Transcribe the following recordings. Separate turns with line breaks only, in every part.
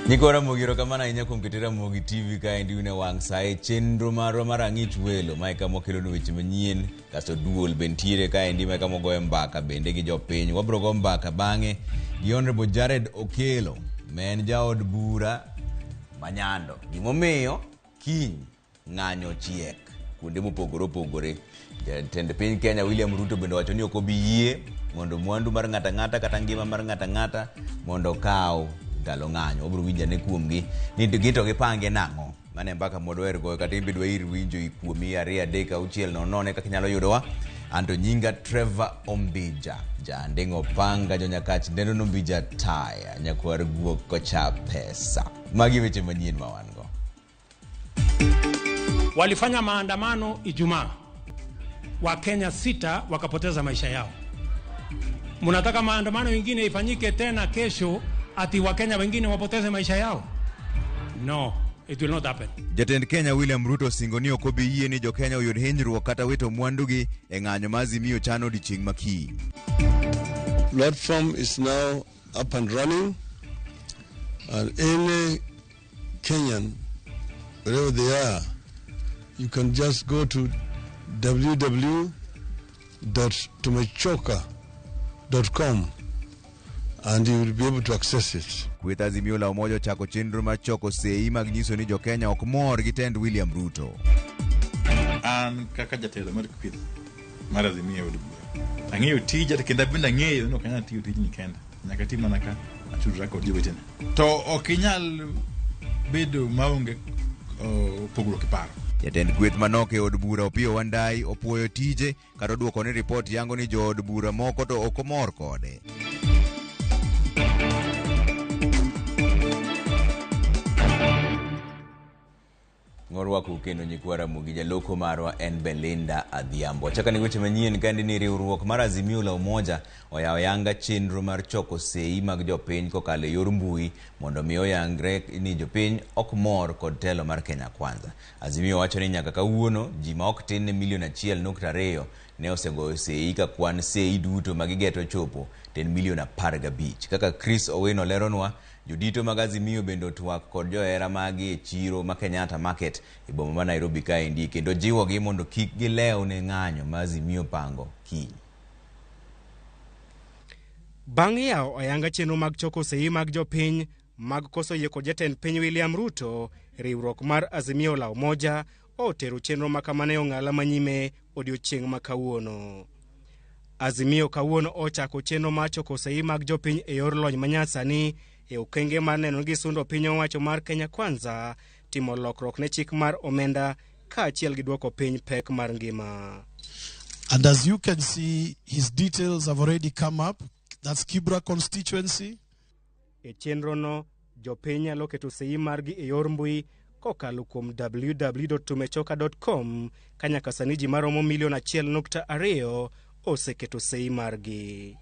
Nikora mogiro kamana inya kumkitira Ramogi TV ka endi une wang sae chenro maro marangich welo maika mokelo no weche manyien kasto duol bentire ka endi maika mogoye mbaka bende gi jopiny wabro go mbaka bange gi Honorable Jared Okelo men jaod bura manyando gimomiyo kiny ng'anyo chiek kuonde mopogore opogore. Jatend piny Kenya William Ruto bende wacho ni ok obi yie mondo mwandu mar ng'ata ng'ata kata ngima mar ng'ata ng'ata mondo kaw dalo ng'anyo obro winjane kuomgi ni gito gipange nang'o mane mbaka modwer go kata imbe dwa ir winjo ikuomi 2-3-6-9 kaka nyalo yudowa anto nyinga Trevor Ombija jandingo panga jonyakach ndeno Ombija taya nyakwar guok kocha pesa magi weche manyien mawango.
Walifanya maandamano Ijumaa, Wakenya 6 wakapoteza maisha yao. Munataka maandamano mengine ifanyike tena kesho ati Wakenya wengine wapoteze maisha yao? No, it will not happen.
Jatend Kenya William Ruto singo ni ok obi yie ni jo Kenya oyud hinyruok kata wito mwandugi e ng'anyo mazimiyo chano dichieng' makii.
Platform is now up and running, and any Kenyan, wherever they are, you can just go to www.tumechoka.com and you will be able to access it.
Kweth Azimio la Umoja chako chenro mar choko sei mag nyiso ni jo Kenya ok mor gi tend William Ruto.
An kaka jatelo mar kweth mar Azimio od bura. Ang'eyo tija kenda benda ng'eyo no kanya tiyo tijni kenda. Nyaka tim mana ka achudra kod jowetena. To ok inyal bedo maonge pogruok e paro.
Jatend kweth manok e od bura Opiyo Wandayi opuoyo tije kata duoko ni ripot yango ni jo od bura moko to ok mor kode. Ngorwako kendo nyikwa Ramogi jaloko marwa en Belinda Adhiambo. Chaka ni weche manyien kandi ni riwruok mar Azimio la Umoja oyawo yanga chenro mar choko sei mag jopiny kokalo yor mbui mondo miyo yangre ni jopiny ok mor kod telo mar Kenya Kwanza. Azimio wacho ni nyaka kawuono ji ma ok tin ne milion 1.2 ne osegoyo sei ka kwan sei duto magigeto chopo 10 milion 15. Kaka Chris Owino leronwa jodito mag Azimio bendo twak kod johera magi e chiro ma Kenyatta Market e boma ma Nairobi ka endi kendo jiwo gi mondo kik gilew ne ng'anyo ma Azimio pango kiny.
Bang' yawo oyanga chenro mag choko sei mag jopiny mag koso yie kod jatend piny William Ruto, riwruok mar Azimio la Umoja otero chenro makamane ong'ala manyime odiochieng' ma kawuono. Azimio kawuono ochako chenro mar choko sei mag jopiny e yor lony manyasani e okenge mar neno gi sundo piny owacho mar Kenya Kwanza timo lokruok ne chik mar omenda ka achiel gi duoko piny pek mar ngima.
And as you can see, his details have already come up. That's Kibra constituency.
E chenro no, jopiny nyalo keto sei margi e yor mbui kokalo kuom www.tumechoka.com kanyaka sani ji maromo milion 1.2 oseketo sei margi.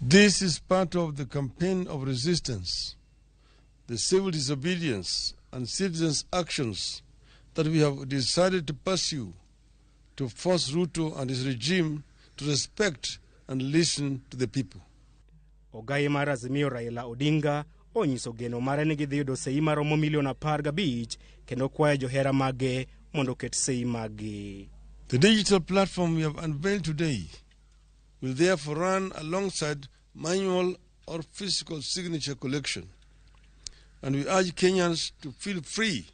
This is part of the campaign of resistance, the civil disobedience and citizens' actions that we have decided to pursue to force Ruto and his regime to respect and listen to the people.
Ogai mar Azimio Raila Odinga onyiso geno mare ni gidhi yudo sei maromo milion 15 kendo kwayo johera mage mondo ket sei magi.
The digital platform we have unveiled today will therefore run alongside manual or physical signature collection. And we urge Kenyans to feel free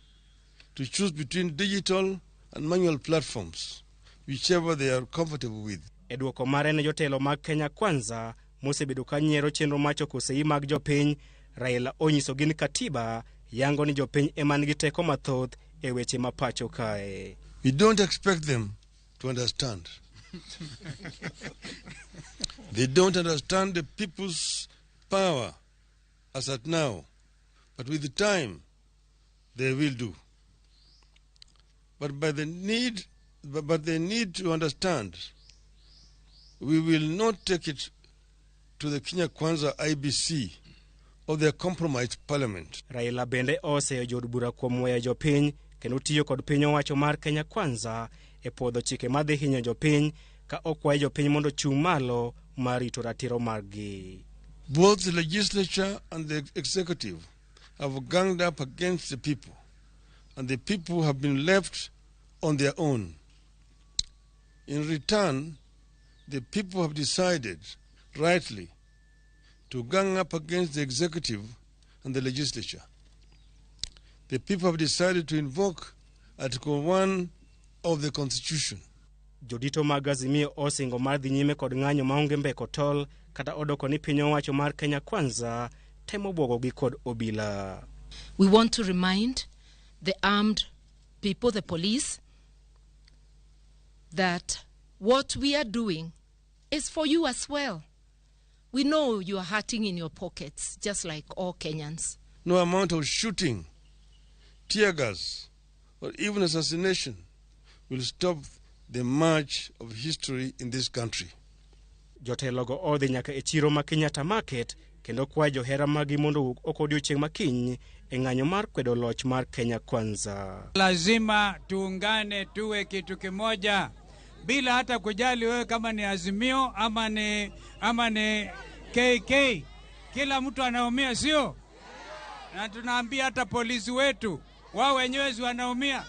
to choose between digital and manual platforms, whichever they are comfortable with.
Eduoko mare ne jotelo mag Kenya Kwanza mosebedo ka nyiero chenro mar choko sei mag jopiny, Raila onyiso gin katiba yango ni jopiny ema nigi teko mathoth e weche mapacho kae.
We don't expect them to understand. They don't understand the people's power as at now, but with the time, they will do. But they need to understand, we will not take it to the Kenya Kwanza IBC of their compromised parliament.
Raila bende oseyo jod bura kuom weyo jopiny kendo tiyo kod piny owacho mar Kenya Kwanza e podho chike madhi hinyo jopiny ka okwayo jopiny mondo chung' malo mar rito ratiro margi.
Both the legislature and the executive have ganged up against the people, and the people have been left on their own. In return, the people have decided, rightly, to gang up against the executive and the legislature. The people have decided to invoke Article 1 of the Constitution.
Jodito mag Azimio osingo mar dhi nyime kod ng'anyo maonge mbeko tol kata odoko ni piny owacho mar Kenya Kwanza temo bwogogi kod obila.
We want to remind the armed people, the police, that what we are doing is for you as well. We know you are hurting in your pockets, just like all Kenyans.
No amount of shooting, tear gas, or even assassination will stop the march of history in this country.
Jotelogo odhi nyaka e chiro ma Kenyatta Market kendo kwayo johera magi mondo oko odiochieng' makiny e ng'anyo mar kwedo loch mar Kenya Kwanza.
Lazima tuungane tuwe kitu kimoja bila hata kujali wewe kama ni Azimio ama ni KK. Kila mtu anaumia, sio? Na tunaambia hata polisi wetu wao wenyewe wanaumia.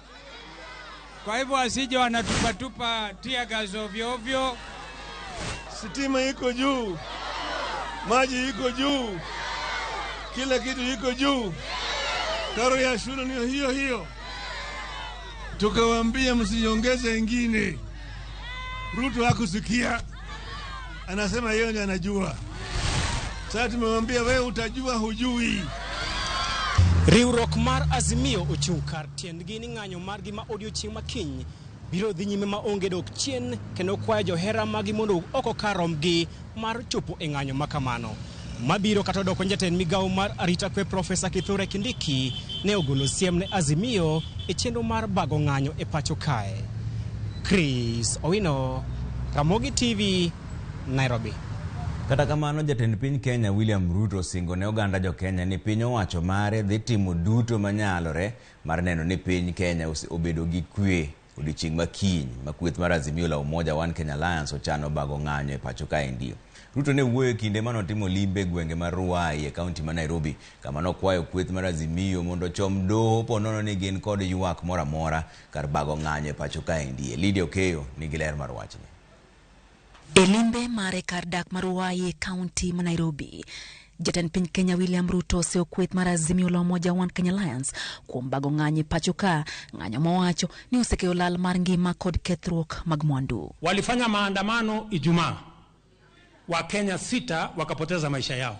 Kwa hivyo asije wanatupa tear gas ovyo ovyo.
Sitima iko juu, maji iko juu, kila kitu iko juu. Karo ya shule ni hiyo. Tukawaambia msiongeze ingine. Ruto hakusikia. Anasema yeye ndiye anajua. Sasa tumemwambia wewe utajua hujui.
Riwruok mar Azimio ochung' kar tiendgi ni ng'anyo margi ma odiochieng' makiny biro dhi nyime maonge dok chien kendo kwayo johera magi mondo oko kar romgi mar chopo e ng'anyo makamano. Mabiro kata doko jatend migawo mar arita kwe Profesa Kithure Kindiki ne ogolo siem ne Azimio e chenro mar bago ng'anyo e pacho kae. Chris Owino, Ramogi TV, Nairobi.
Kata kamano jatend piny Kenya William Ruto singo ne oganda jo Kenya ni piny owacho mare dhi timo duto manyalore mar neno ni piny Kenya obedo gi kwe odiochieng' makiny ma kweth mar Azimio la Umoja One Kenya Alliance ochano bago ng'anyo e pacho kae ndio. Ruto ne wuoyo kinde manotimo limbe gwenge mar Ruai e kaunti ma Nairobi kama nokwayo kweth mar Azimio mondo chom doho ponono ni gin kod ywak mora mora kar bago ng'anyo e pacho kae ndio. Lydia Okeyo nigi ler mar wachni.
Elimbe mare kar dak mar Ruai County ma Nairobi, jatend piny Kenya William Ruto oseo kweth mar Azimio la Umoja One Kenya Alliance kuom bago ng'anyo pacho ka, ng'anyo mowacho ni osekelo lal mar ngima kod kethruok mag mwandu.
Walifanya maandamano Ijumaa, wa Kenya 6 wakapoteza maisha yao.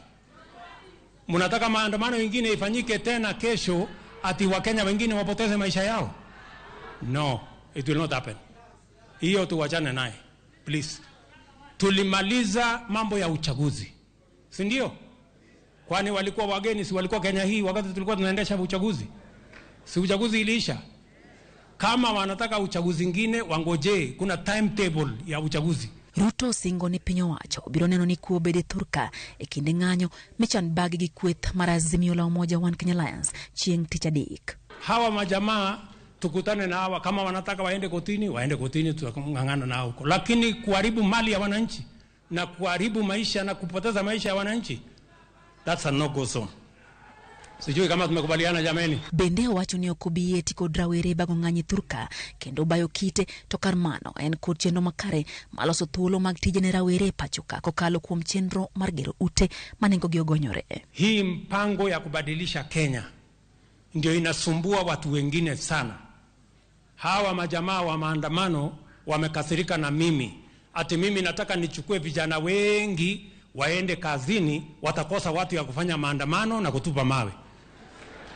Munataka maandamano mengine ifanyike tena kesho ati wa Kenya wengine wapoteze maisha yao? No, it will not happen. Hiyo tuwachane naye, please. Tulimaliza mambo ya uchaguzi, si ndio? Kwani walikuwa wageni, si walikuwa Kenya hii wakati tulikuwa tunaendesha uchaguzi? Si uchaguzi iliisha? Kama wanataka uchaguzi ngine wangoje, kuna timetable ya uchaguzi.
Ruto singo ni piny owacho biro neno ni kuo bede thurka e kinde ng'anyo michan bagi gi kweth mar Azimio la Umoja One Kenya Alliance chieng' tich adek.
Hawa majamaa tukutane na hawa, kama wanataka waende kotini tutang'ang'ana nao huko, lakini kuharibu mali ya wananchi na kuharibu maisha na kupoteza maisha ya wananchi, that's a no-go zone. Sijui kama tumekubaliana jameni.
Bende owacho ni okobie tiko drawere bago ng'anyo thurka kendo bayo kite to kar mano en kod chenro makare maloso thuolo mag tije ne rawere pacho ka kokalo kuom chenro mar gero ute manengogi ogonyore.
Hii mpango ya kubadilisha Kenya ndio inasumbua watu wengine sana. Hawa majamaa wa maandamano wamekasirika na mimi. Ati mimi nataka nichukue vijana wengi waende kazini, watakosa watu ya kufanya maandamano na kutupa mawe.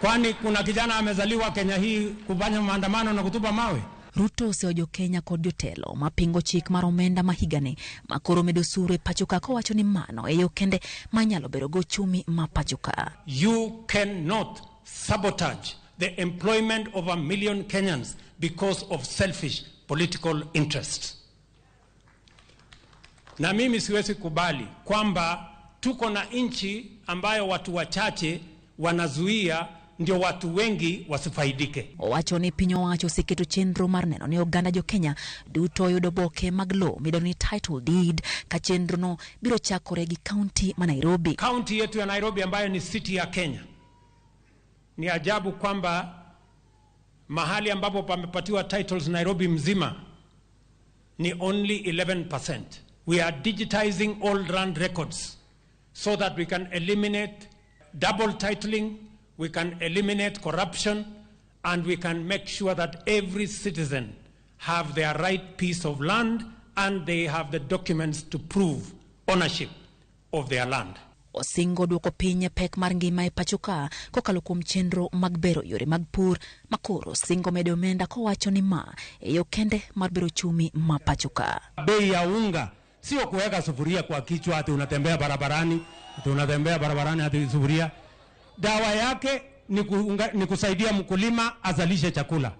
Kwani kuna kijana amezaliwa Kenya hii kufanya maandamano na kutupa mawe?
Ruto oseojo Kenya kod jotelo mapingo chik mar omenda mahigani makoro medo suru e pacho ka kowacho ni mano e yo kende manyalo bero go chumi ma pacho ka.
You cannot sabotage the employment of 1 million Kenyans because of selfish political interests. Na mimi siwezi kubali kwamba tuko na nchi ambayo watu wachache wanazuia ndio watu wengi wasifaidike.
Owacho ni piny owacho siketo chenro mar neno ni oganda jo Kenya duto yudo boke mag lo midendo ni title deed ka chenro no biro chakore gi county ma Nairobi.
County yetu ya Nairobi ambayo ni city ya Kenya Ni ajabu kwamba mahali ambapo pamepatiwa titles Nairobi mzima ni only 11%. We are digitizing all land records so that we can eliminate double titling, we can eliminate corruption, and we can make sure that every citizen have their right piece of land and they have the documents to prove ownership of their land.
Osingo duoko piny pek mar ngima e pachoka kokalo kuom chenro mag bero yore mag pur makoro singo medo omenda kowacho ni ma eyo kende mar bero chumi ma pachoka.
Bei ya unga sio kuweka sufuria kwa kichwa ati unatembea barabarani ati sufuria. Dawa yake ni kusaidia mkulima azalishe chakula.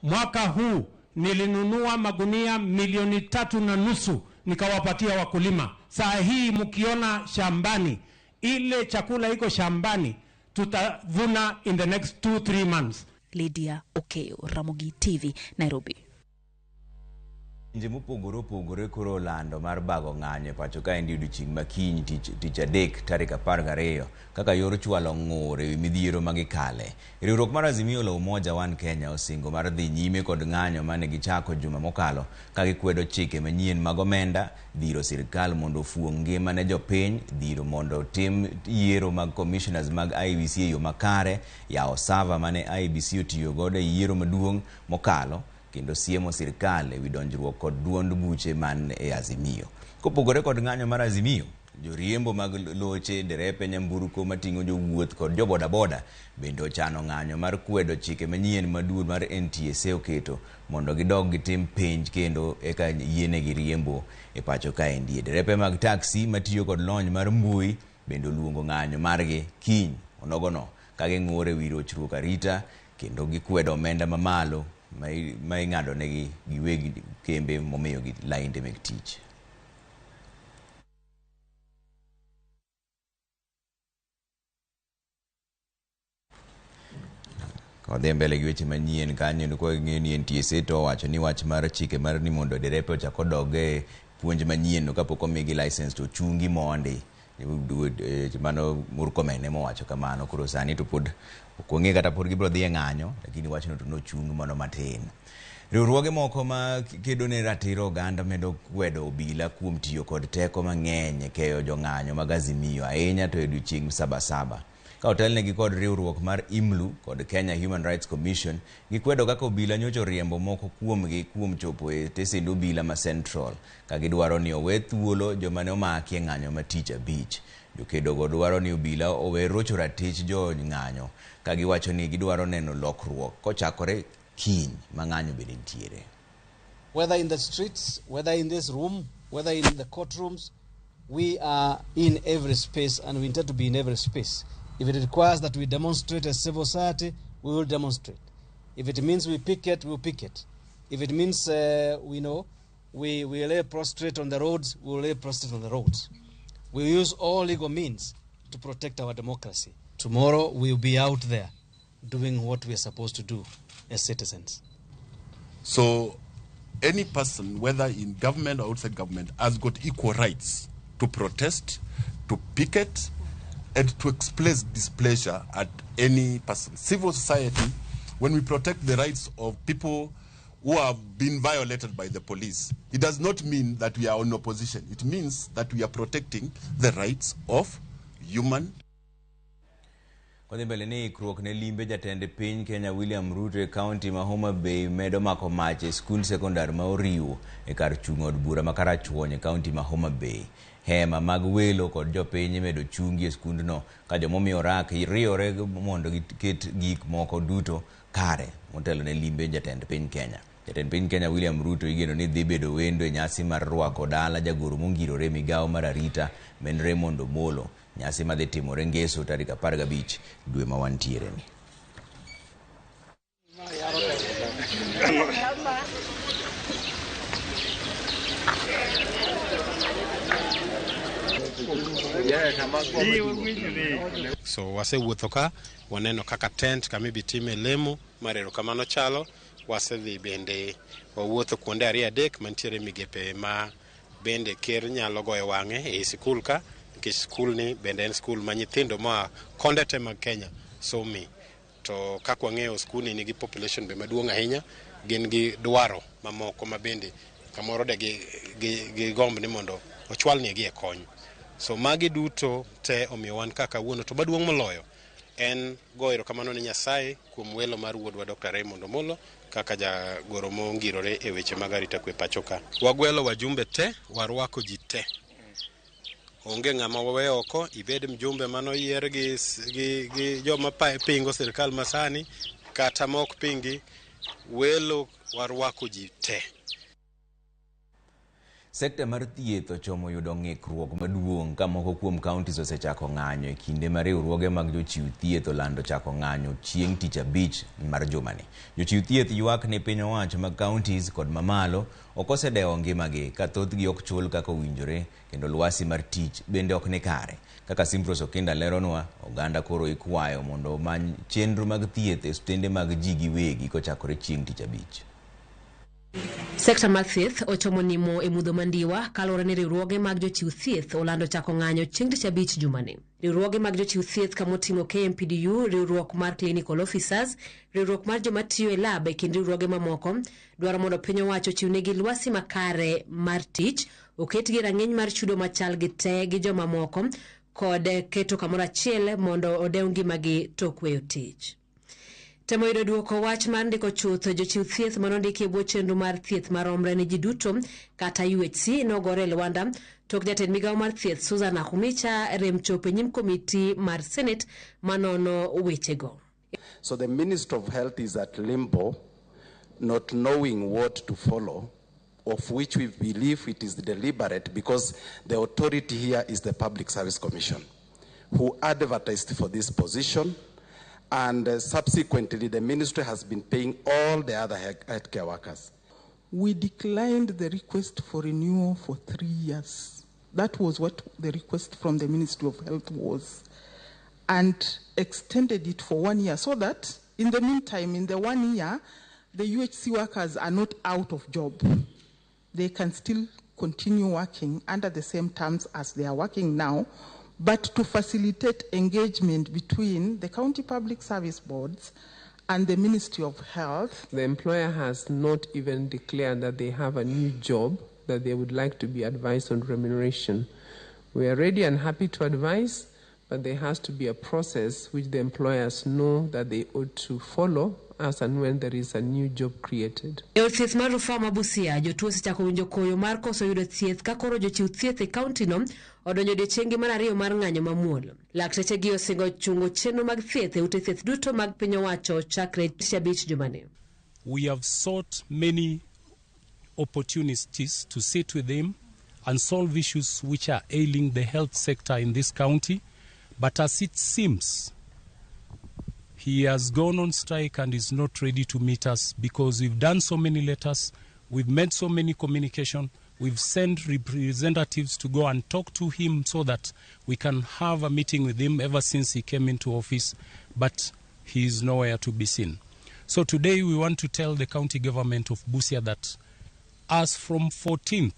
Mwaka huu nilinunua magunia 3.5 nikawapatia wakulima. Saa hii mkiona shambani ile chakula iko shambani tutavuna in the next 2-3 months.
Lydia Okeo, Ramogi TV, Nairobi.
Nje mopogore opogore koro lando mar bago ng'anyo pacho ka endi odiochieng' makiny tich adek tarik 12 kaka yor chwalo ng'ur ewi midhiero magikale. Riwruok mar Azimio la Umoja One Kenya osingo mar dhi nyime kod ng'anyo mane gichako juma mokalo ka gikwedo chike manyien mag omenda, dhiro sirkal mondo ofuong ngima ne jopiny, dhiro mondo tim yiero mag commissioners mag IEBC e yo makare, yawo sava mane IEBC otiyo godo e yiero maduong' mokalo, kendo siemo sirkal ewi donjruok kod duond buche man e Azimio. Kopogore kod ng'anyo mar Azimio, joriembo mag loche, derepe nyamburko mating'o jowuoth kod jobodaboda bende ochano ng'anyo mar kwedo chike manyien maduong' mar NTSA oketo mondo gidog gitim penj kendo eka yienegi riembo e pacho kaendi. Derepe mag taxi matiyo kod lony mar mbui bende luongo ng'anyo margi kiny onogono ka ging'ur ewi rochruok arita kendo gikwedo omenda mamalo ma ing'ado negi giwegi kembe momiyo gi lainde mek tich. Kodhi mbele gi weche manyien kanyo ni kwa ng'eyo ni NTSA to wacho ni wach mar chike mar ni mondo derepe ochako doge puonj manyien no kapok omigi license to chungi mondi. Mano Murkomen mowacho kamano. Koro sani to pod okong'e kata pod gibro dhi e ng'anyo, lakini wachno to nochung mano matin. Riwruoge moko ma kedo ne ratiro oganda medo kwedo obila kuom tiyo kod teko mang'eny e keyo jong'anyo mag Azimio ahinya to e odiochieng' Sabasaba. Ka otelnegi kod riwruok mar IMLU kod Kenya Human Rights Commission gikwedo kaka obila nyocho riembo moko kuomgi kuom chopo e tesend obila ma Central ka gidwaro ni owe thuolo joma ne omaki e ng'anyo ma tich abich. Jokedogo dwaro ni obila owe rocho ratich jo ng'anyo ka giwacho ni gidwaro neno lokruok kochakore kiny ma ng'anyo bende nitiere.
Whether in the streets, whether in this room, whether in the courtrooms, we are in every space and we intend to be in every space. If it requires that we demonstrate as civil society, we will demonstrate. If it means we picket, we'll picket. If it means, we lay prostrate on the roads, we will lay prostrate on the roads. We use all legal means to protect our democracy. Tomorrow, we'll be out there doing what we are supposed to do as citizens.
So, any person, whether in government or outside government, has got equal rights to protest, to picket, and to express displeasure at any person. Civil society, when we protect the rights of people who have been violated by the police, it does not mean that we are in opposition. It means that we are protecting the rights of human.
Kodhi mbele ni ikruok ne limbe jatende piny Kenya William Ruto e county ma Homa Bay medo mako mach e skul sekondar ma Oriwo e kar chung' od bura ma Karachuonyo e county ma Homa Bay. Hema mag welo kod jopiny medo chungi e skundno ka jomomiyo rak riore mondo giket gik moko duto kare motelo ne limbe jatend piny Kenya. Jatend piny Kenya William Ruto igeno ni dhi bedo wendo e nyasi mar rwako dala jagoro mongirore migawo mar arita men Raymond Omolo, nyasi madhi timore Ngeso tarik 15 dwe ma wantiere ni.
So wasewuotho ka waneno kaka tent kama ibitime lemo mar erokamano chalo, wasedhi bende wawuotho kuonde 2-3 mantiere migepe ma bende ker nyalo goyo wang'e e skul ka, nikech skul ni bende en skul ma nyithindo ma konde te mag Kenya somi. to kakwa ng'eyo skuni nigi population be maduong' ahinya, gin gi dwaro mamoko mabende kamoro de gi gomb ni mondo ochwalnegi e kony. So magi duto te omiyo wan kaka wuono to maduong' moloyo en go erokamano ne Nyasaye kuom welo mar wuodwa Dr. Raymond Omolo kaka jagoro mongirore e weche mag arita kwe pacho ka. Wagwelo wajumbe te, warwako ji te. Onge ng'ama waweyo oko, ibed mjumbe mano yier gi joma pingo sirkal masani kata mok pingi, welo warwako ji te.
Sekta mar thieth ochomo yudo ng'ikruok maduong' ka moko kuom counties osechako ng'anyo e kinde ma riwruoge mag jochiw thieth olando chako ng'anyo chieng' tich abich mar jumani. Jochiw thieth ywak ne piny owacho mag counties kod mamalo ok osedewo ngimagi ka thothgi ok chul kaka owinjore kendo lwasi mar tich bende ok ni kare. Kaka Simfros Okinda leronwa, oganda koro ikwayo mondo omany chenro mag thieth e stende mag ji giwegi kochakore chieng' tich abich.
Sekta mag thieth ochomo nimo e mudho mandiwa kaluwore ni riwruoge mag jochiw thieth olando chako ng'anyo chieng' tich abich jumani. Riwruoge mag jochiw thieth kamoting'o KMPDU, riwruok mar Clinical Officers, riwruok mar joma tiyo e lab e kind riwruoge mamoko dwaro mondo piny owacho chiwnegi lwasi makare mar tich, oketgi rang'iny mar chudo machal gi te gi joma moko kod keto kamoro achiel mondo odew ngimagi tok weyo tich. Temo yudo duoko wach mar ndiko chuth jochiw thieth manondiki e bwo chenro mar thieth maromre ne ji duto kata UHC nogore Lwanda tok jatend migawo mar thieth Susan Nakhumicha rem chopo nyim komiti mar Senate manono wechego.
So the Minister of Health is at limbo, not knowing what to follow, of which we believe it is deliberate because the authority here is the Public Service Commission, who advertised for this position. And subsequently, the ministry has been paying all the other healthcare workers.
We declined the request for renewal for 3 years. That was what the request from the Ministry of Health was. And extended it for 1 year so that in the meantime, in the 1 year, the UHC workers are not out of job. They can still continue working under the same terms as they are working now, but to facilitate engagement between the county public service boards and the Ministry of Health.
The employer has not even declared that they have a new job, that they would like to be advised on remuneration. We are ready and happy to advise, but there has to be a process which the employers know that they ought to follow as and when there is a new job created.
E od thieth mar Rufaa ma Busia, jotuo osechako winjo koyo mar koso yudo thieth ka koro jochiw thieth e kaunti no odonjo odiechieng'gi mar ariyo mar ng'anyo mamuol. Laktechegi osingo chungo chenro mag thieth e ute thieth duto mag piny owacho chakre tich abich jumani.
We have sought many opportunities to sit with him and solve issues which are ailing the health sector in this county, but as it seems, he has gone on strike and is not ready to meet us because we've done so many letters, we've made so many communication, we've sent representatives to go and talk to him so that we can have a meeting with him ever since he came into office, but he is nowhere to be seen. So today we want to tell the county government of Busia that as from 14th,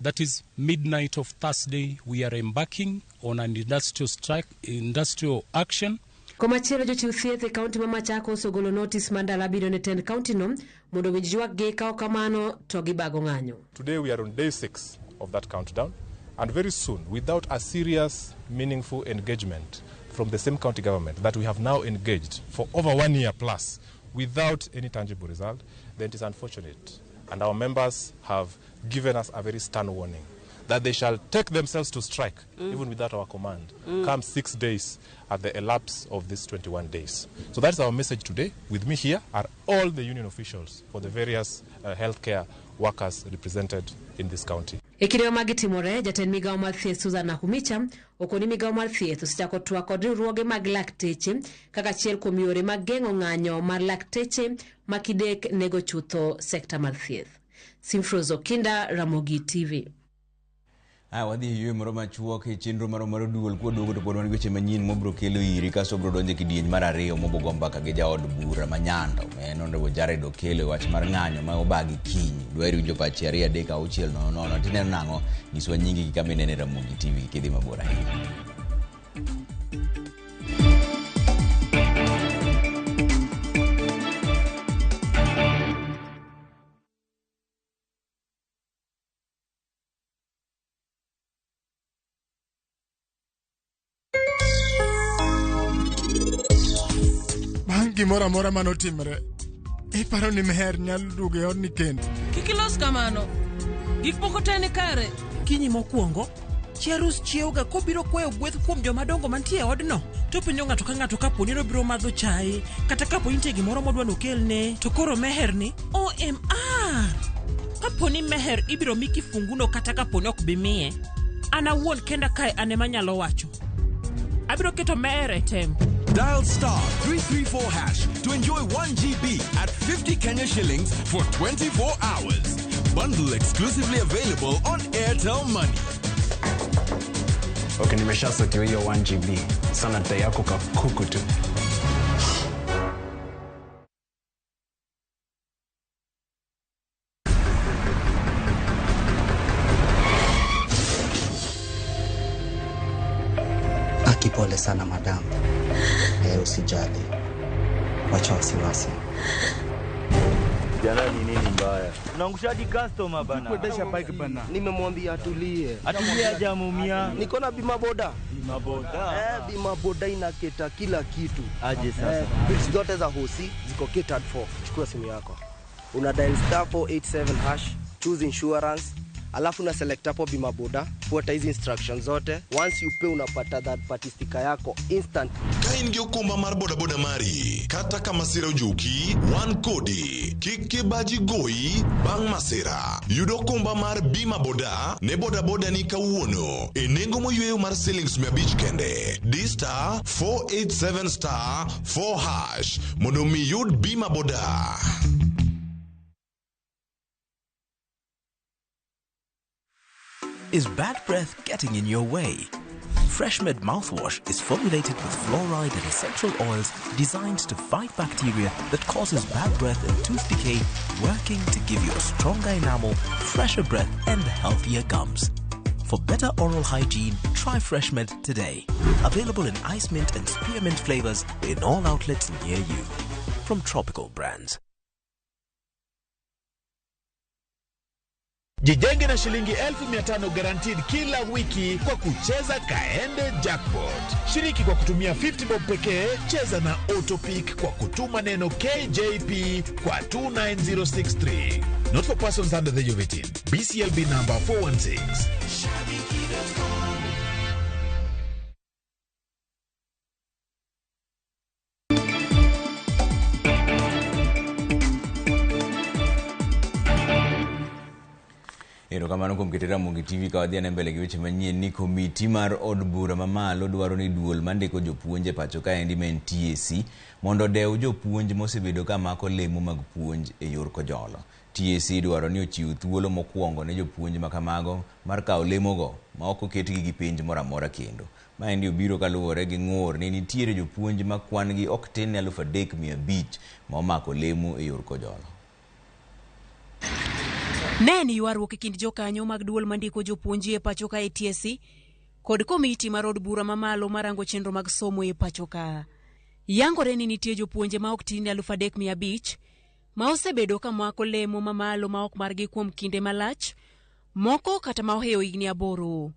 that is midnight of Thursday, we are embarking on an industrial strike, industrial action.
Komachielo jochiw thieth e kaunti ma Machakos ogolo notice mandala biro ne tend kaunti no mondo winj ywakgi ka kamano to gibago ng'anyo.
Today we are on day 6 of that countdown, and very soon, without a serious, meaningful engagement from the same county government that we have now engaged for over 1 year plus, without any tangible result, then it is unfortunate. And our members have given us a very stern warning that they shall take themselves to strike, even without our command, come 6 days at the elapse of these 21 days. So that's our message today. With me here are all the union officials for the various healthcare workers represented in this county.
E kinde ma gitimore, jatend migawo mar thieth Susan Nakhumicha okoni migawo mar thieth osechako twak kod riwruoge mag lakteche kaka achiel kuom yore mag geng'o ng'anyo mar lakteche ma kidek nego chutho sekta mar thieth. Simfros Okinda, Ramogi TV.
Wadhi yue moro machuok e chenro mar duol kuoduogo to pod wan weche manyien mobro kelo iri kaso bro donje kidieny mar ariyo mobogo mbaka gi jaod bura manyando menondo Jared okelo wach mar ng'anyo ma obagi kiny dwari winjo pachi 2 3 6 nono tineno nang'o nyiswa nyingi kama inene Ramogi TV kidhi mabor ahinya.
bang' gimoro amora manotimre, iparo ni meher nyalo duogo e odni kendo.
Kik ilos kamano. Gik moko te ni kare.
Kinyi mokwongo, Cherus chiewoga kobiro kwayo gweth kuom jomadongo mantie e odno. To penjo ng'ato ka ng'ato kapo ni obiro madho chai, kata kapo ni nitie gimoro modwa nokelne. To koro meher ni OMR. Kapo ni meher ibiro miki funguno kata kapo ni ok bimiye. An awuon kenda kae ane manyalo wacho. Abiro keto meher e tem.
Dial *334# to enjoy 1 GB at 50 Kenya shillings for 24 hours. Bundle exclusively available on Airtel Money.
Okay, nimeshasotiwa hiyo 1 GB. Sana data yako kakuku tu.
Pole sana madam. Usijali. Wacha wasiwasi.
Jana ni nini mbaya? Unaangushaji customer bana.
Kuendesha bike
bana. Nimemwambia atulie. Atulie hajamumia. Niko na bima boda. Bima boda. Bima boda inaketa kila kitu. Aje sasa. Vitu zote za hosi ziko catered for. Chukua simu yako. Una dial *487#, choose insurance. Alafu na select hapo bima boda, fuata hizi instructions zote. Once you pay unapata that party sticker yako instant.
Kain gi okumba mar boda boda mari, kata kama sira ojuki, wan kodi, kik baji goyi bang' masira. Yudo okumba mar bima boda ne boda boda ni kawuono e nengo moyweyo mar shillings 100 kende. Di *487*4# mondo mi yud bima boda.
Is bad breath getting in your way? FreshMed mouthwash is formulated with fluoride and essential oils designed to fight bacteria that causes bad breath and tooth decay, working to give you a stronger enamel, fresher breath, and healthier gums. For better oral hygiene, try FreshMed today. Available in ice mint and spearmint flavors in all outlets near you. From Tropical Brands.
Jijenge na shilingi 1500 guaranteed kila wiki kwa kucheza Kaende Jackpot. Shiriki kwa kutumia 50 bob pekee, cheza na Autopic kwa kutuma neno KJP kwa 29063. Not for persons under the age of 18. BCLB number 416.
Erokamano kuom keto Ramogi TV ka wadhi mbele gi weche manyien. Ni komiti mar od bura mamalo dwaro ni duol mandiko jopuonje pacho kaendi men TSC mondo dew jopuonj mosebedo ka mako lemo mag puonj e yor kojolo. TSC dwaro ni ochiw thuolo mokwongo ne jopuonj makamago mar kawo lemogo ma ok oketgi gi penj moro amora kendo. Maendi obiro kaluwore gi ng'ur ni nitiere jopuonj ma kwan gi ok tin 3500 ma omako lemo e yor kojolo.
Neni ywaruok e kind jokanyo mag duol mandiko jopuonji e pacho ka TSC kod komiti mar od bura mamalo marango chenro mag somo e pacho ka. Yangore ni nitie jopuonje ma ok tin 3500 ma osebedo ka mako lemo mamalo ma ok margi kuom kinde malach, moko kata ma oheyo higni 8.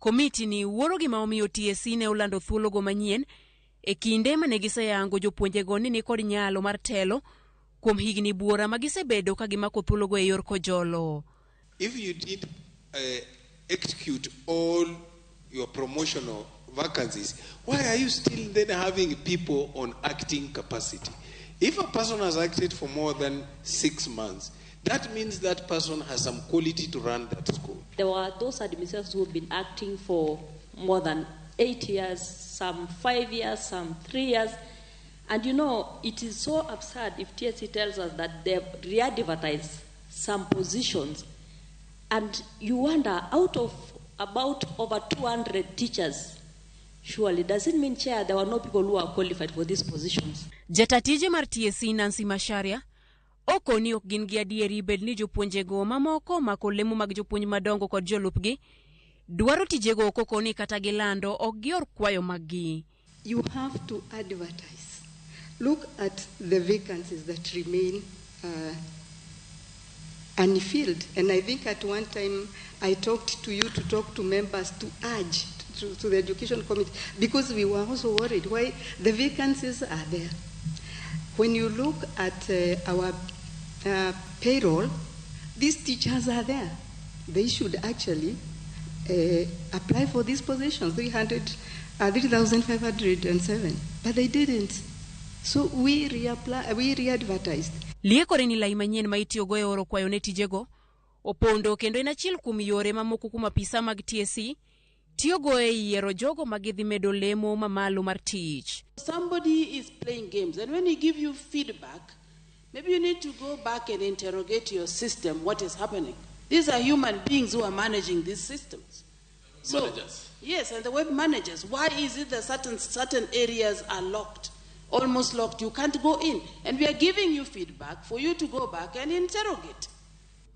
Komiti ni wuoro gima omiyo TSC ne olando thuologo manyien e kinde mane giseyango jopuonjego ni kod nyalo mar telo kuom higni buora magisebedo ka gimako thuologo e yor kojolo.
If you did execute all your promotional vacancies, why are you still then having people on acting capacity? If a person has acted for more than 6 months, that means that person has some quality to run that school.
There were those administrators who have been acting for more than 8 years, some 5 years, some 3 years. And you know, it is so absurd if TSC tells us that they've re-advertised some positions. And you wonder, out of about over 200 teachers, surely does it mean, Chair, there were no people who are qualified for these positions?
Jatatije mar TSC Nancy Masharia oko ni ok gin gi adieri bed ni jopuonjego mamoko mako lemo mag jopuonj madongo kod jolupgi dwaro tijego koko ni kata gilando ok gior kwayo maggi.
You have to advertise. Look at the vacancies that remain unfilled. And I think at one time I talked to you to talk to members to urge to the education committee, because we were also worried why the vacancies are there. When you look at our payroll, these teachers are there. They should actually apply for these positions, 3,507, but they didn't. So we re-advertised.
Liekore ni lai manyien ma itiyogo e oro kwayo ne tijego opondo kendo en achiel kuom yore mamoko kuom apisa mag TSC tiyogo e yiero jogo ma gidhi medo lemo mamalo mar tich.
Somebody is playing games, and when he give you feedback, maybe you need to go back and interrogate your system, what is happening. These are human beings who are managing these systems.
Managers.
Yes, and the web managers. Why is it that certain areas are locked, almost locked? You can't go in. And we are giving you feedback for you to go back and interrogate.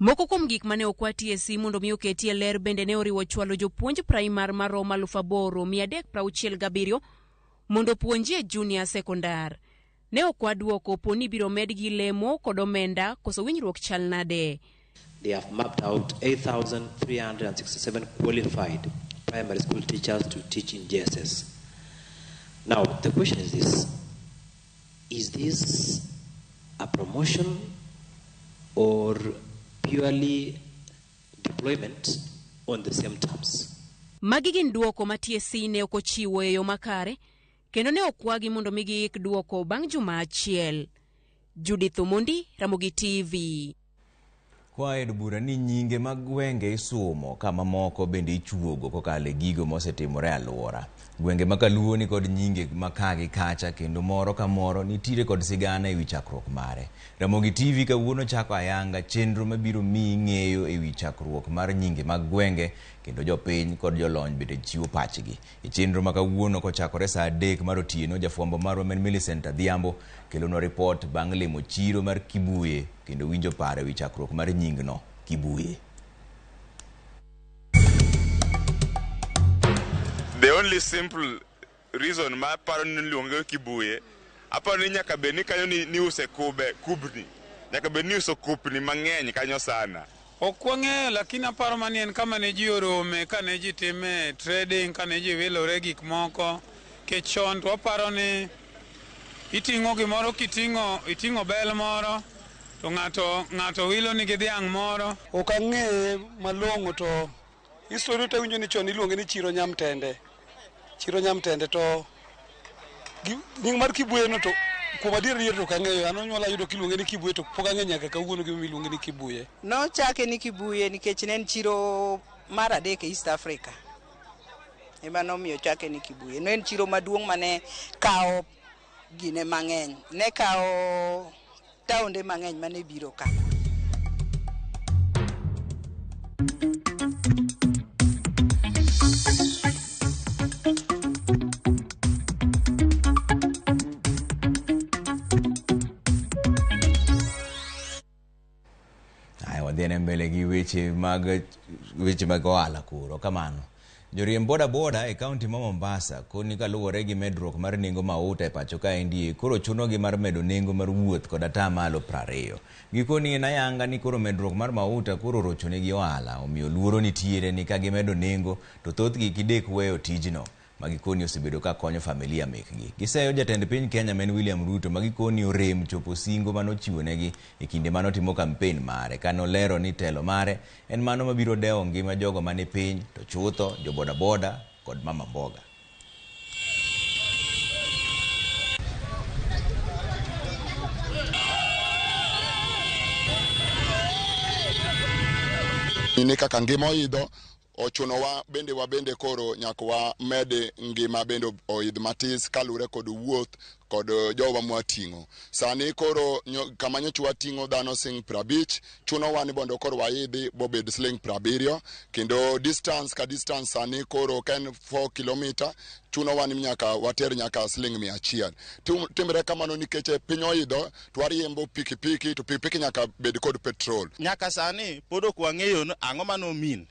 Moko kuom gik mane okwa TSC mondo mi oketie ler bende ne oriwo chwalo jopuonj primar maromo 8,367 mondo puonjie junior sekondar. Ne okwa duoko poni biro medgi lemo kod omenda koso winjruok chal nade.
They have mapped out 8,367 qualified primary school teachers to teach in JSS. Now, the question is this. Is this a promotion or purely deployment on the same terms?
Magi gin duoko ma TSC ne okochiwo e yo makare, kendo ne okwagi mondo migi ik duoko bang' juma achiel. Judith Omondi, Ramogi TV.
Kwa edo bura ni nyinge mag gwenge isumo kama moko bende ichuogo kokale gigo mosetimore aluora. Gwenge makaluo ni kod nyinge makagi kacha kendo moro ka moro nitire kod sigana ewi chakruok mare. Ramogi TV kawuono chako ayanga chenro mabiro mi ng'eyo ewi chakruok mar nyinge mag gwenge kendo jopiny kod jolony bende chiwo pachgi. Chenro makawuono kochakore saa 3 mar otieno jafwambo marwa men Millicent Adhiambo kelono report bang' limo chiro mar Kibuye kendo winjo pare ewi chakruok mar nyingno Kibuye.
The only simple reason ma paro ni luonge Kibuye aparo ni nyaka be ni kanyo ni use kubni nyaka be ni uso kupni mang'eny kanyo sana.
Okwang'eyo lakini aparo manien kama ne ji orome kane ji time trading kane ji wilore gik moko kechon to aparo ni iting'o gimoro iting'o bel moro to ng'ato wilo ni gidhiang' moro.
Ok ang'eye malong'o to histori to winjo ni chon iluonge ni chiro Nyamtende to nying mar Kibuye no to kuom adier to kang'eyo an onyuola yudo kiluonge ni Kibuye to pok ang'e nyaka kawuono gima iluonge ni Kibuye.
Nochake ni Kibuye nikech ne en chiro mar adek e East Africa. Ema nomiyo chake ni Kibuye. Ne en chiro maduong' mane kao gine mang'eny. Ne kao taonde mang'eny mane biro ka.
Wadhiene mbele gi weche mag ohala kuro kamano. Joriemb boda e kaunti ma Mombasa koni kaluwore gi medruok mar nengo mauta e pacho ka endi koro chunogi mar medo nengo mar wuoth kod atamalo 20. Gikoni en ayanga ni koro medruok mar mauta koro rochonegi ohala omiyo luoro nitiere ni ka gimedo nengo to thothgi gidek weyo tijno magikoni osebedo ka konyo familia mekgi. Giseyo jatend piny Kenya men William Ruto magikoni orem chopo singo manochiwonegi e kinde manotimo kampen mare kanolero ni telo mare en mano mabiro dewo ngima jogo mane piny to chutho jo boda kod mama mboga.
Ni kaka ngima oidho ochunowa bende koro nyaka wa mede ngima bende oidh matis kalure kod wuoth kod jowa mwating'o. Sani koro kama nyocha wating'o dhano sing 50 chunowa ni bondo koro waidhi bobed sling 70 kendo distance sani koro ken 4 km chunowa ni nyaka water nyaka sling 100. Timre kamano nikech piny oidho twariembo pikipiki to pikipiki nyaka bed kod petrol.
Nyaka sani pod ok wang'eyo ang'o mano mean.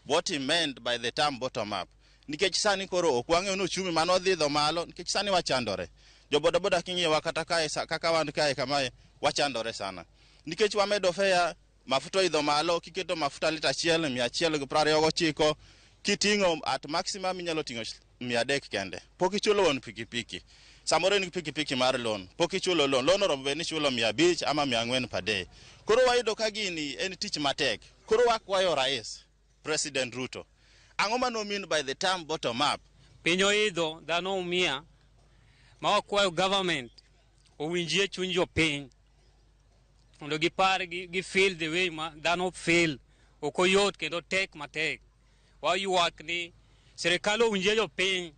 What he meant by the term bottom up. Nikech sani koro okwang'eyo no chumi mano dhidho malo nikech sani wachandore. Jo boda king'iyo kata kae kaka wan kae kamae wachandore sana. Nikech wamedo fare mafuta idho malo kiketo mafuta lita 129 kiting'o at maximum inyalo ting'o 300 kende. Pok ichulo won pikipiki. samoro ni pikipiki mar loan pok ichulo loan oromo be ni chulo 500 ama 400 per day. Koro wayudo ka gini en tich matek. Koro wakwayo rais President Ruto, ang'o mano mean by the term bottom up?
Piny oidho dhano umia ma wakwayo government owinjie chuny jopiny mondo gipar gi feel the way ma dhano feel ok oyot kendo tek matek. Wayuak ni sirikal owinjie jopiny.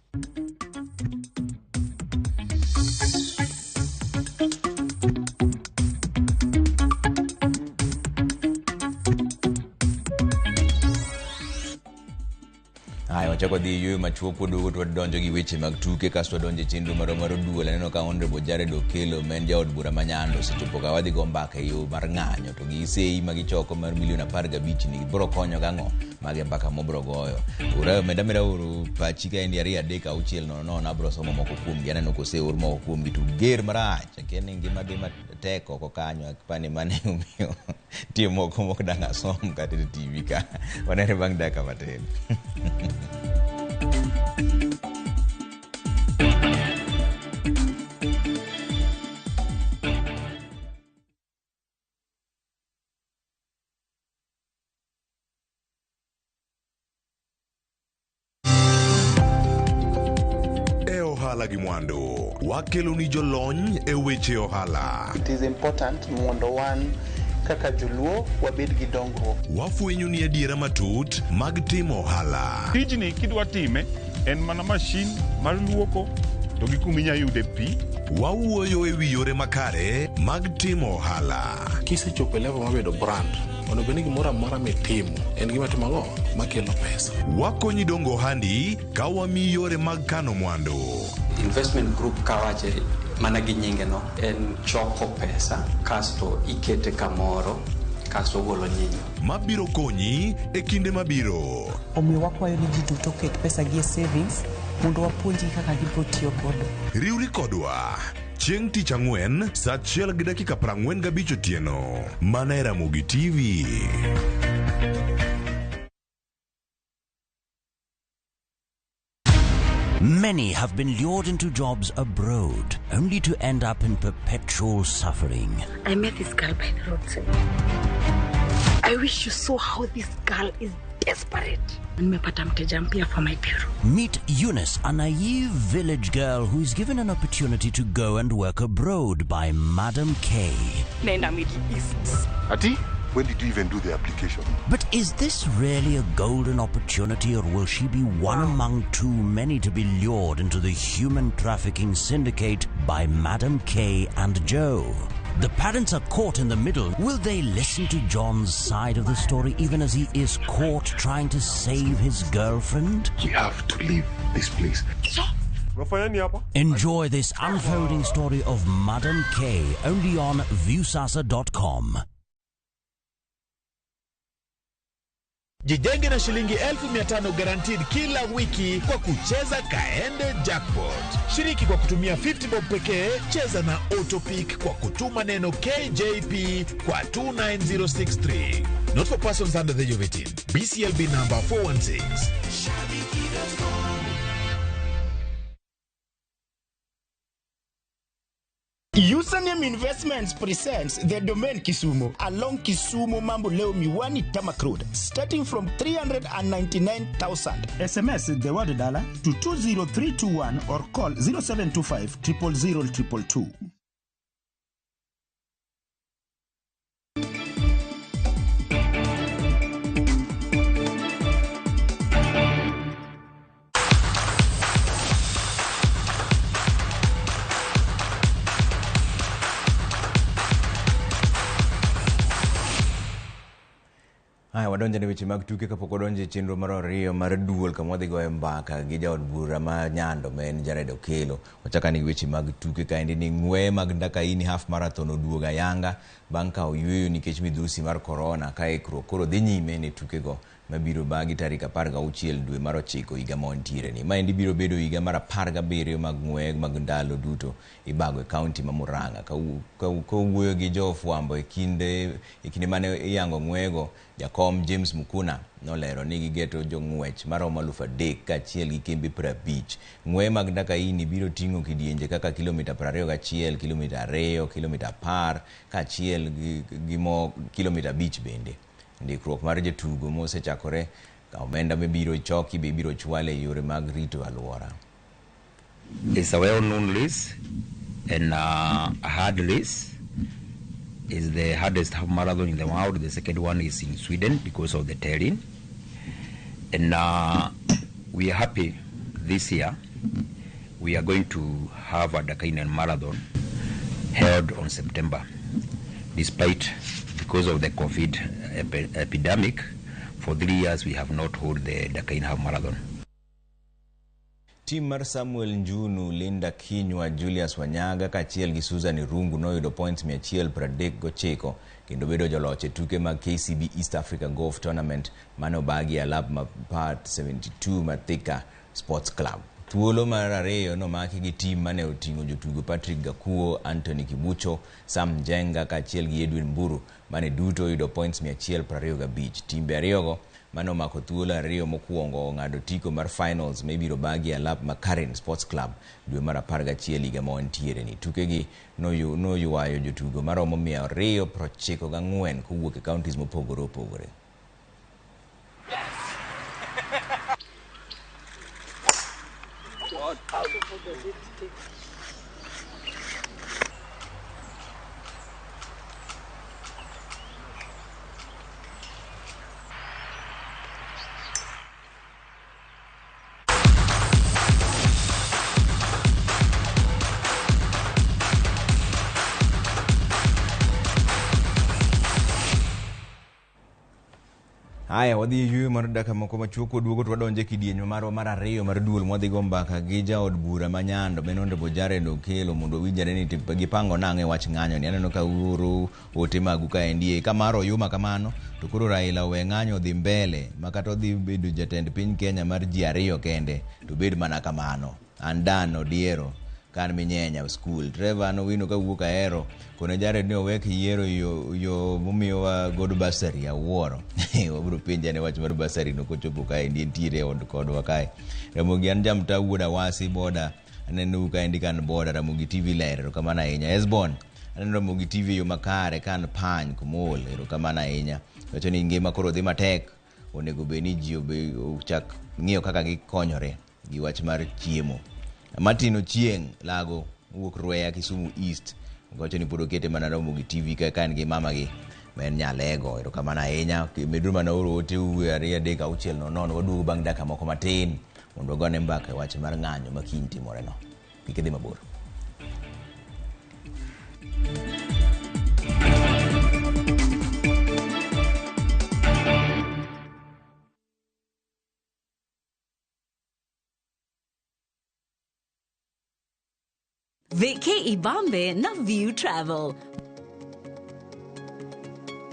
Wachako dhi yuyo machuok kudugo to donjo gi weche mag tuke kasto donjo chenro mar duol. Aneno ka Honorable Jared Okelo men jaod bura manyando sechopo ka wadhi go mbaka yo mar ng'anyo to gi sei ma gichoko mar $15 ni biro konyo gang'o mage mbaka mobro goyo. Ura medamera uru pachi ka endi 2-6-0 na bro somo moko kuom gi aneno kose ur moko kuom gi to ger marach kene ngima de matek oko kanyo akpani mane umiyo tie moko danga som kata TV ka wanere bang daka matin.
Ohala gi mwandu wakelo ni jolony e weche ohala.
It is important mondo wan kaka joluo wabed gi dongruok.
Wafwenyo ni adiera matut mag timo ohala.
Tijni kidwa time en mana mashin mar luoko to gi kuma inyalo yude pi.
Wawuoyo e wi yore makare mag timo ohala.
Kisechopo level mabedo brand ono bende gimoro amora mitimo en gima timogo makelo pesa.
Wakonyi dongo ohandi ka wamiyi yore mag kano mwandu.
Investment group kawache mana gi nyinge no en choko pesa kasto ikete kamoro kasto golo nyinyo
mabiro konyi e kinde mabiro.
Omiyo wakwayo ni ji duto ket pesa gi e savings mondo wapuonji kaka gibiro tiyo godo.
Riwri kodwa chieng' tich ang'wen saa 1:45 otieno mana e Ramogi TV.
Many have been lured into jobs abroad, only to end up in perpetual suffering.
I met this girl by the roadside. I wish you saw how this girl is desperate. Nimepata mteja mpya for my bureau.
Meet Eunice, a naive village girl who is given an opportunity to go and work abroad by Madam K.
Nenda Middle East.
Ati? When did you even do the application?
But is this really a golden opportunity, or will she be one among too many to be lured into the human trafficking syndicate by Madam K and Joe? The parents are caught in the middle. Will they listen to John's side of the story even as he is caught trying to save his girlfriend?
We have to leave this place.
Enjoy this unfolding story of Madam K only on viewsasa.com.
Jijenge na shilingi 1500 guaranteed kila wiki kwa kucheza Kaende Jackpot. Shiriki kwa kutumia 50 bob pekee, cheza na Autopic kwa kutuma neno KJP kwa 29063. Not for persons under the age of 18. BCLB number 416.
Username Investments presents the domain Kisumu along Kisumu Mambo Leo Miwani Tamak Road, starting from 399,000.
SMS the word dollar to 20321 or call 0725 000 222.
Wadonje ne weche mag tuke kapok wadonje chenro mar ariyo mar duol kama wadhi goyo mbaka gi jaod bura ma Nyando men Jared Okelo. Wachaka ni weche mag tuke kaendi ni ng'we mag Ndakaini half marathon oduoga Yanga bang' ka oyweyo nikech midhusi mar corona ka ikruok koro dhi nyime ne tuke go mabiro bagi tarik 16 dwe mar 9 higa ma wantiere ni. Maendi biro bedo higa mar 17 mag ng'weg mag ndalo duto ibago e kaunti ma Murang'a. Kawuoyo gi jofwambo e kinde mane iyango ng'wego, jakom James Mukuna nolero ni gigeto jong'wech maromo 3,000 kaachiel gi kembe 50. Ng'we mag Ndakaini biro ting'o kidienje kaka kilomita 21, kilomita 2, kilomita 10 kaachiel gi mo kilomita 5 bende. Ndikruok mar jotugo mosechakore, ka omenda mibiro choki be biro chwale yore mag rito alwora.
It's a well-known race and a hard race. It's the hardest half marathon in the world. The second one is in Sweden because of the terrain. And we are happy this year. We are going to have a Ndakaini marathon held on September. Despite, because of the COVID epidemic, for 3 years we have not held the Ndakaini half marathon.
Team mar Samuel Njunu, Linda Kinywa, Julius Wanyaga kaachiel gi Susan Irungu noyudo points 139 kendo bedo joloch e tuke mag KCB East Africa Golf Tournament mane obagi alap ma part 72 Mathika Sports Club. Thuolo mar ariyo nomaki gi team mane oting'o jotugo Patrick Gakuo, Anthony Kibucho, Sam Njenga kaachiel gi Edwin Mburu mane duto oyudo points 125. Timbe ariyogo mano mako thuolo ariyo mokwongo ng'ado tiko mar finals mibiro bagi alap ma Karen Sports Club dwe mar 11 higa ma wantiere ni. Tukegi noywayo jotugo maromo 294 kowuok e counties mopogore opogore. Haya, wadhi yuyo mar daka moko machuoko duogo to wadonje kidienyo marwa mar ariyo mar duol mwadhi go mbaka gi jaod bura manyando Benondo Bojare no kelo mondo winjare ni gipango nang'e wach ng'anyo ni. Aneno ka uro ote magu ka endie kamaro yuma kamano to koro Raila we ng'anyo dhi mbele makata odhi bedo jatend piny Kenya mar ji ariyo kende to bed mana kamano. Andan Odiero kan minyenya school Trevor no wino ka wuok aero kone Jared ni owek yiero yo momiyo wa god basari awuoro wabro pinja ne wach mar basari no kochopo kae ndientiere od kodwa kae. Ramogi an jamta wuoda wasi boda aneno ka indi kan boda Ramogi TV lero kamana ahinya. Esbon aneno Ramogi TV yo makare kan pany kumol ero kamana ahinya. Wacho ni ngima koro dhi matek, onego beni ji ochak ng'iyo kaka gikonyore gi wach mar chiemo. Martino Chieng Lago wuok Ruea Kisumu East gocho ni podo kete mana Ramogi TV ka kan gi mama gi men nyalego ero kamana ahinya. Medru mana oro ote uwe ariya deka 6:00 waduogo bang' daka moko matin mondo gone mbaka wach mar ng'anyo makiny timore no. Kik dhi mabor.
Vacay Ibambe na View Travel.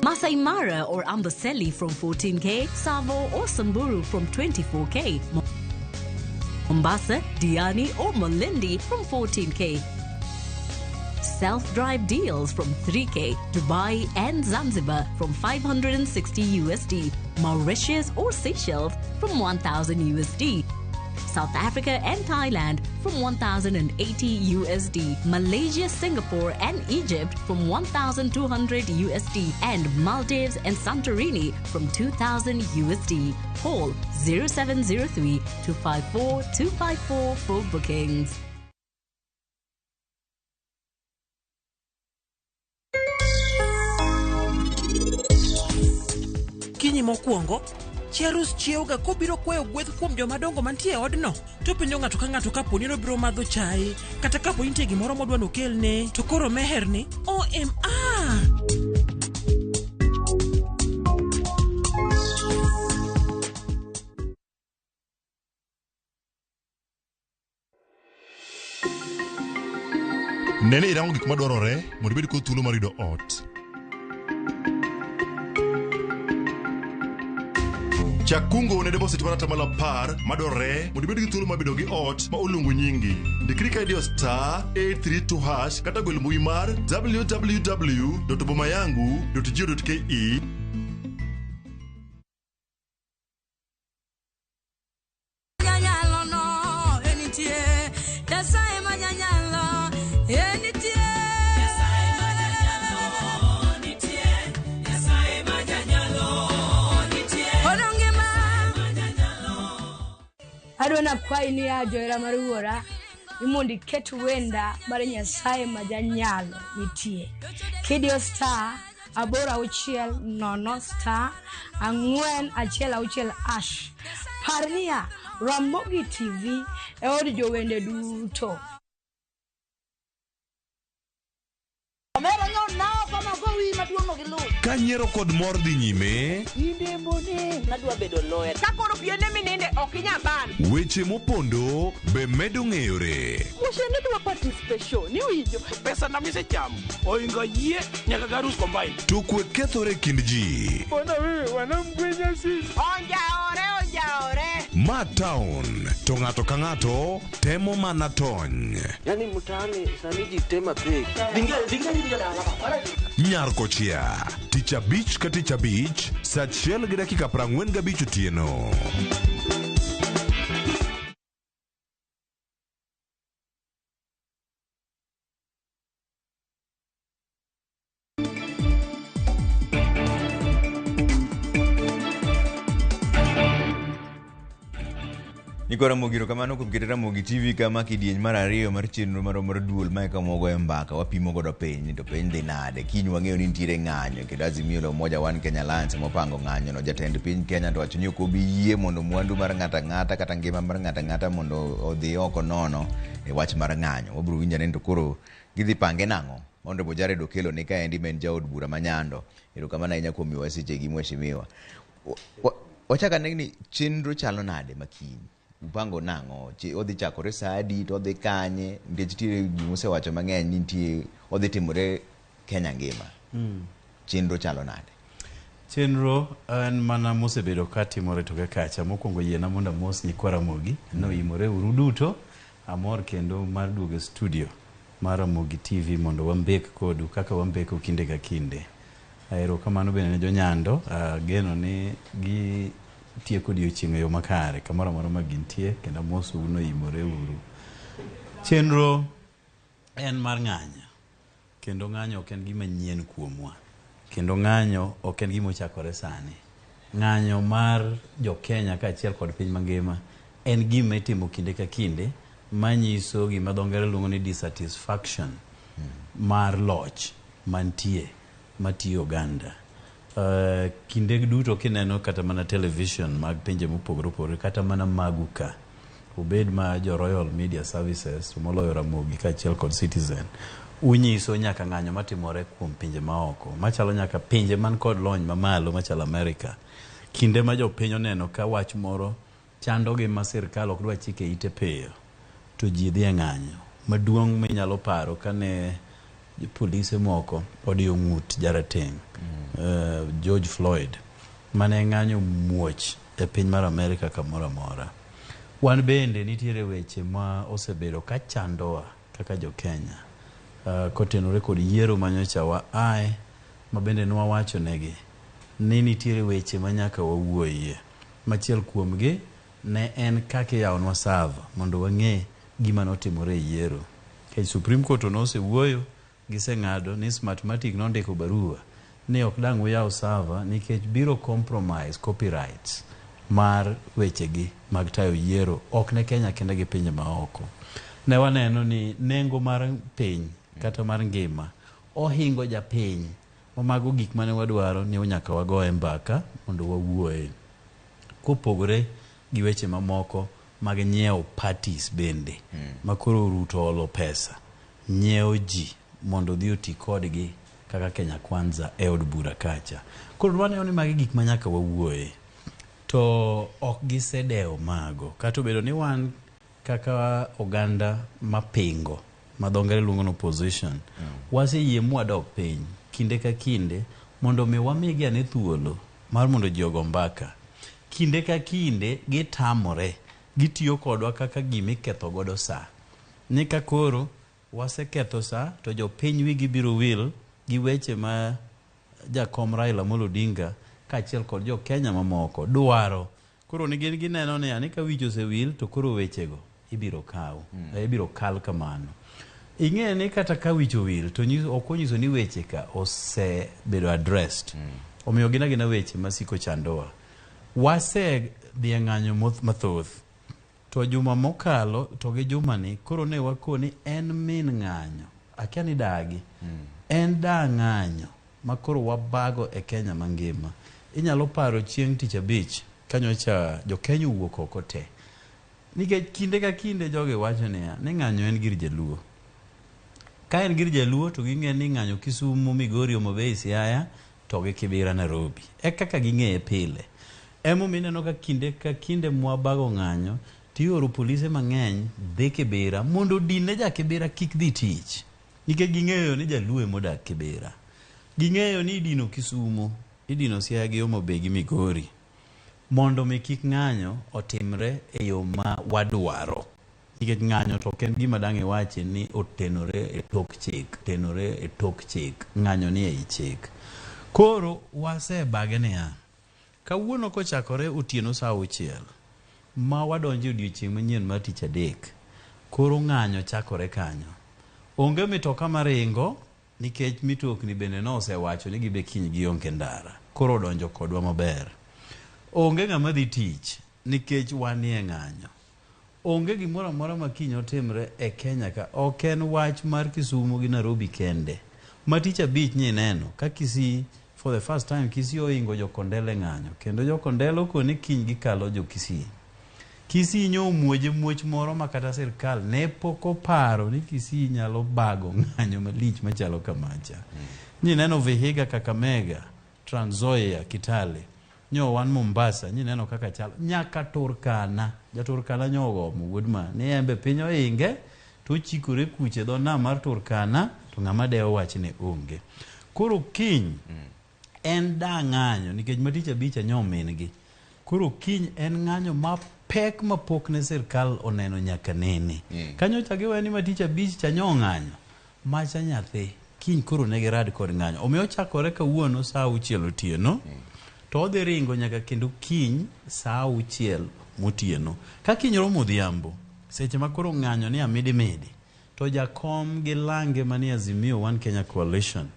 Masai Mara or Amboseli from 14K, Savo or Samburu from 24K, Mombasa, Diani or Malindi from 14K. Self-drive deals from 3K, Dubai and Zanzibar from $560, Mauritius or Seychelles from $1,000, South Africa and Thailand from $1,080, Malaysia, Singapore and Egypt from $1,200, and Maldives and Santorini from $2,000. Call 0703-254-254 for bookings.
Kinyi mokwongo Cherus chiewga kobiro kwayo gweth kuom jomadongo mantie odno to penjo ng'ato ka ng'ato kapo ni obiro madho chai kata kapo ni nitie gimoro modwa nokelne to koro meherni OMA.
Nene irango gik madwarore mondo ibed kod thuolo mar yudo ot. Chakungo ne deposit mar atamalo 10 madore mondo ibed gi thuolo mabedo gi ot ma oluongo nyingi. Ndikri ka idiyo *832# kata gwel mbui mar www.bomayangu.go.ke.
Adona kwai ni ajoera maruora imundi ketu wenda bare Nyasaye majanyalo nitie. Kidio *411*416#. Parnia Ramogi TV e od jowende duto.
Ka nyiero kod mor dhi nyime,
inde mone nadwa bedo lawyer. Ka koro piende mininde ok inyaban.
Weche mopondo be medo ng'eyore.
Mushene dwa participation ni winjo pesa na mise chamo. Oinga yie nyaka garus combine.
To kwe kethore kind ji.
Ona wewe wanamgwenya sisi. Onjaore.
Ma town to ng'ato ka ng'ato temo mana tony.
Yani mtaani sani ji tema pek. Dinga
Nyarko chia, tich abich ka tich abich, saa 1:45 otieno.
Nikora mogiro kamano kuom keto Ramogi TV kama kidieny mar ariyo mar chenro mar duol ma kamogo e mbaka wapimo godo piny to piny dhi nade. Kiny wang'eyo ni nitiere ng'anyo kendo Azimio la Umoja One Kenya Alliance mopango ng'anyo no. Jatend piny Kenya to wacho ni ok obi yie mondo mwandu mar ng'ata ng'ata kata ngima mar ng'ata ng'ata mondo odhi oko nono e wach mar ng'anyo. Wabiro winjane to koro gidhi pange nang'o. Honorable Jared Okelo ni kaendi men jaod bura manyando. Erokamano ahinya kuom miwa sechegi mheshimiwa. Wachaka ni chenro chalo nade makiny. Upango nang'o odhi chakore saa adi to odhi kanye nikech nitie gima osewacho mang'eny ni nitie odhi timore Kenya ngima. Chenro chalo nade?
Chenro en mana mosebedo ka timore toke kacha. Mokwongo yiena mondo mos nyikwa Ramogi noimore uru duto. Amor kendo mar duogo studio mar Ramogi TV mondo wambek kodu kaka wambeko kinde ka kinde. Erokamano bende ne jonyando, geno ni gi tieko odiochieng' e yo makare kamoro amora ma gintie kendo mos uno imore uru. Chenro en mar ng'anyo kendo ng'anyo ok en gima nyien kuomwa kendo ng'anyo ok en gima ochakore sani. Ng'anyo mar jo Kenya kaachiel kod piny mangima en gima itimo kinde ka kinde manyiso gima dho ngere luongo ni dissatisfaction mar loch mantie matiyo oganda. Kinde duto kineno kata mana television mag pinje mopogore opogore kata mana magu ka obed ma jo Royal Media Services moloyo Ramogi kaachiel kod Citizen unyiso nyaka ng'anyo matimore kuom pinje maoko machalo nyaka pinje man kod lony mamalo machalo Amerika. Kinde ma jopiny oneno ka wach moro chandogi ma sirkal ok dwa chike ite piyo to ji dhi e ng'anyo maduong' minyalo paro kane polise moko odiyo ng'ut jarateng' George Floyd mane ng'anyo muoch e piny mar Amerika kamoro amora. Wan bende nitiere weche ma osebedo ka chandowa kaka jo Kenya kotenore kod yiero manyocha wa ma bende nwawacho negi ni nitiere weche ma nyaka wawuoyie. Machiel kuomgi ne en kaka yawonwa sava mondo wang'e gima notimore e yiero. Supreme Court nosewuoyo giseng'ado ni Smartmatic nondiko barua ni ok dang' uyaw server nikech biro compromise copyrights mar wechegi mag tayo yiero ok ne Kenya kenda gi pinje maoko. Ne waneno ni nengo mar piny kata mar ngima ohingo japiny mago gik mane wadwaro ni nyaka wago e mbaka mondo wawuoye. Kopogore gi weche mamoko mag nyiewo parties bende makoro ruto olo pesa nyiewo ji mondo dhi oti kodgi kaka Kenya Kwanza e od bura kacha. Koro waneno ni magi gik manyaka wawuoye to ok gisedeo mago kata obedo ni wan kaka oganda mapingo madho ngere luongo no opposition waseyie mwadok piny kinde ka kinde mondo mi wamigi ane thuolo mar mondo ji ogo mbaka kinde ka kinde gitamore gitiyo kodwa kaka gimiketho godo sa ni ka koro waseketho sa to jopiny wigi biro wil gi weche ma jakom Raila Amolo Odinga kaachiel kod jo Kenya mamoko dwaro. Koro ni gin gineno ni ani ka wicho osewil to koro wechego ibiro kaw ibiro kal kamano. Ing'e ni kata ka wicho wil to ok onyiso ni weche ka osebedo addressed. Omiyo gina weche masiko chandowa. Wase dhi ng'anyo mathoth to juma mokalo to gi juma ni koro ne wakoni en min ng'anyo akia ni dagi en da ng'anyo makoro wabago e Kenya mangima. Inyalo paro chieng' tich abich kanyocha jo Kenya wuok oko te nikech kinde ka kinde joge wacho niya ni ng'anyo en gir jaluo. Ka en gir jaluo to ging'e ni ng'anyo Kisumu, Migori, Homabay, Siaya to gi Kibera, Nairobi e kaka ging'eye pile. Emo mineno ka kinde mwabago ng'anyo tioro polise mang'eny dhi Kibera mondo dine ja Kibera kik dhi tich nikech ging'eyo ni jaluo emodak Kibera. Ging'eyo ni idino Kisumu, idino Siaya gi Homabay gi Migori mondo mi kik ng'anyo otimre e yo ma wadwaro. Nikech ng'anyo to ken gima dang' iwachi ni otenore e tok chik, tenore e tok chik, ng'anyo ni ei chik. Koro wasebage niya kawuono kochakore otieno sa 6 ma wadonjo odiochieng' manyien mar tich adek, koro ng'anyo chakore kanyo. Onge mitoka maringo nikech mitokni bende no osewacho ni gibe kiny gionge ndara, koro donjo kodwa maber. Onge ng'ama dhi tich nikech wanie ng'anyo. Onge gimoro amora ma kiny otimre e Kenya ka ok en wach mar Kisumu gi Nairobi kende. Ma tich abich ni neno ka Kisii for the first time Kisii oingo jo Kondele ng'anyo kendo jo Kondele okoni kiny gikalo jo Kisii. Kisii nyo muoch moro ma kata sirkal ne poko paro ni Kisii nyalo bago ng'anyo malich machalo kamacha. Ni neno Vihiga, Kakamega, Trans Nzoia, Kitale, nyo wan Mombasa, ni neno kaka chalo nyaka Turkana. Ja Turkana nyogo Woodman ni embe piny oinge to chikore kuche dho nam mar Turkana to ng'ama dewo wach ne onge. Koro kiny en da ng'anyo nikech matich abich anyo min gi. Koro kiny en ng'anyo ma pek mapok ne sirkal oneno nyaka nene. Kanyo chagiwe ni matich abich chanyo ng'anyo macha nyathi kiny koro ne girad kod ng'anyo. Omiyo chakore kawuono sa 6 otieno to odhi ringo nyaka kendo kiny sa 6 motieno. Ka kiny romo odhiambo seche ma koro ng'anyo ni amidi to jakom gi lange mani Azimio One Kenya Coalition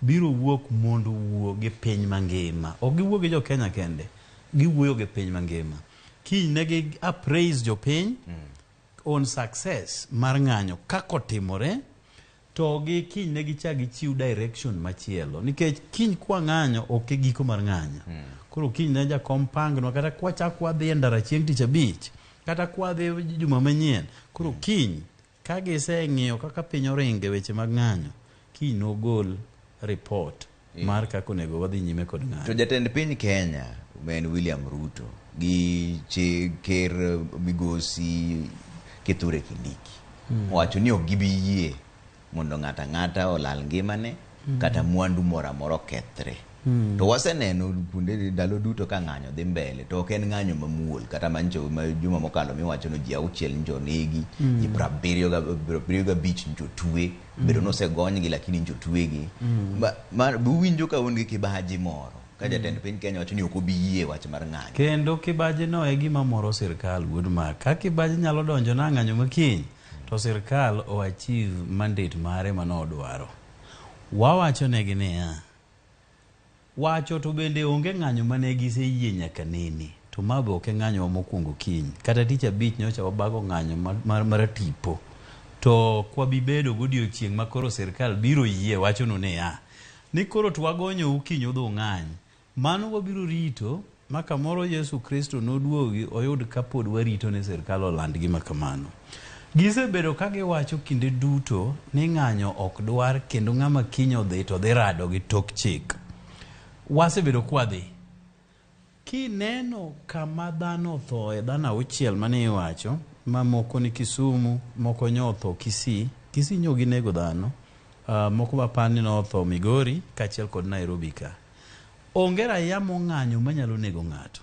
biro wuok mondo wuo gi piny mangima. Ok giwuo gi jo Kenya kende, giwuoyo gi piny mangima. Kiny ne gi appraise jo piny on success mar ng'anyo kako timore to gi kiny ne gi cha gichiw direction machielo nikech kiny kwa ng'anyo ok e giko mar ng'anyo. Koro kiny ne jakom pangnwa kata kwa chakwa dhi ndara chieng' tich abich kata kwa dhi juma manyien. Koro kiny ka giseng'iyo kaka piny oringe weche mag ng'anyo, kiny nogol report mar kako onego wadhi nyime kod ng'anyo.
To jatend piny Kenya men William Ruto gi ker Migosi Kithure Kindiki wacho ni ok gibi yie mondo ng'ata olal ngimane kata mwandu moro amora kethre. To waseneno kuonde ndalo duto ka ng'anyo dhi mbele to ok en ng'anyo mamuol kata mancho juma mokalo miwacho no ji 6 njo negi, ji 75 njo twe, bedo no se gonygi lakini njo twegi. Buwinjo ka un gi kibaji moro ka jatend piny Kenya wacho ni ok obi yie wach mar ng'anyo. Kendo kibaji no e gima moro sirkal Woodmark. Ka kibaji nyalo donjo na ng'anyo makiny to sirkal o achieve mandate mare manodwaro. Wawacho negi niya wacho to bende onge ng'anyo mane giseyie nyaka nene to mabe ok ng'anyo mokwongo kiny kata tich abich nyocha wabago ng'anyo mar tipo to kwa bibedo godiochieng' ma koro sirkal biro yie wacho no niya ni koro twagonyo kiny udho ng'any mano wabiro rito maka moro Yesu Kristo noduogi oyud kapod warito ne sirkal oland gima kamano. Gisebedo ka giwacho kinde duto ni ng'anyo ok dwar kendo ng'ama kiny odhi to dhi rado gi tok chik. Wasebedo kwadhi kineno kama dhano thoe dhano 6 mane iwacho ma moko ni Kisumu, moko nyotho Kisii nyo ginego dhano, moko bapani no otho Migori kachiel kod Nairobi ka. Onge raia mong'anyo manyalo nego ng'ato.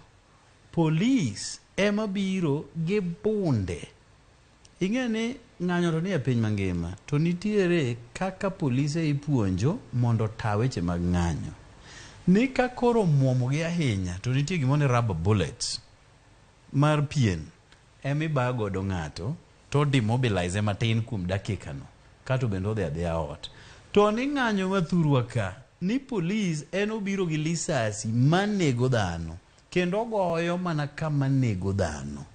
Police ema biro gi bunde. Ing'e ni ng'anyo to nie piny mangima to nitiere kaka polise ipuonjo mondo ta weche mag ng'anyo. Ni ka koro muomogi ahinya to nitie gimo ni rubber bullets mar pien emi bayo godo ng'ato to demobilize matin kuom dakika no kato bende odhi adhiya ot. To ni ng'anyo mathurwa ka ni polis en obiro gi lisasi manego dhano kendo goyo mana kama nego dhano.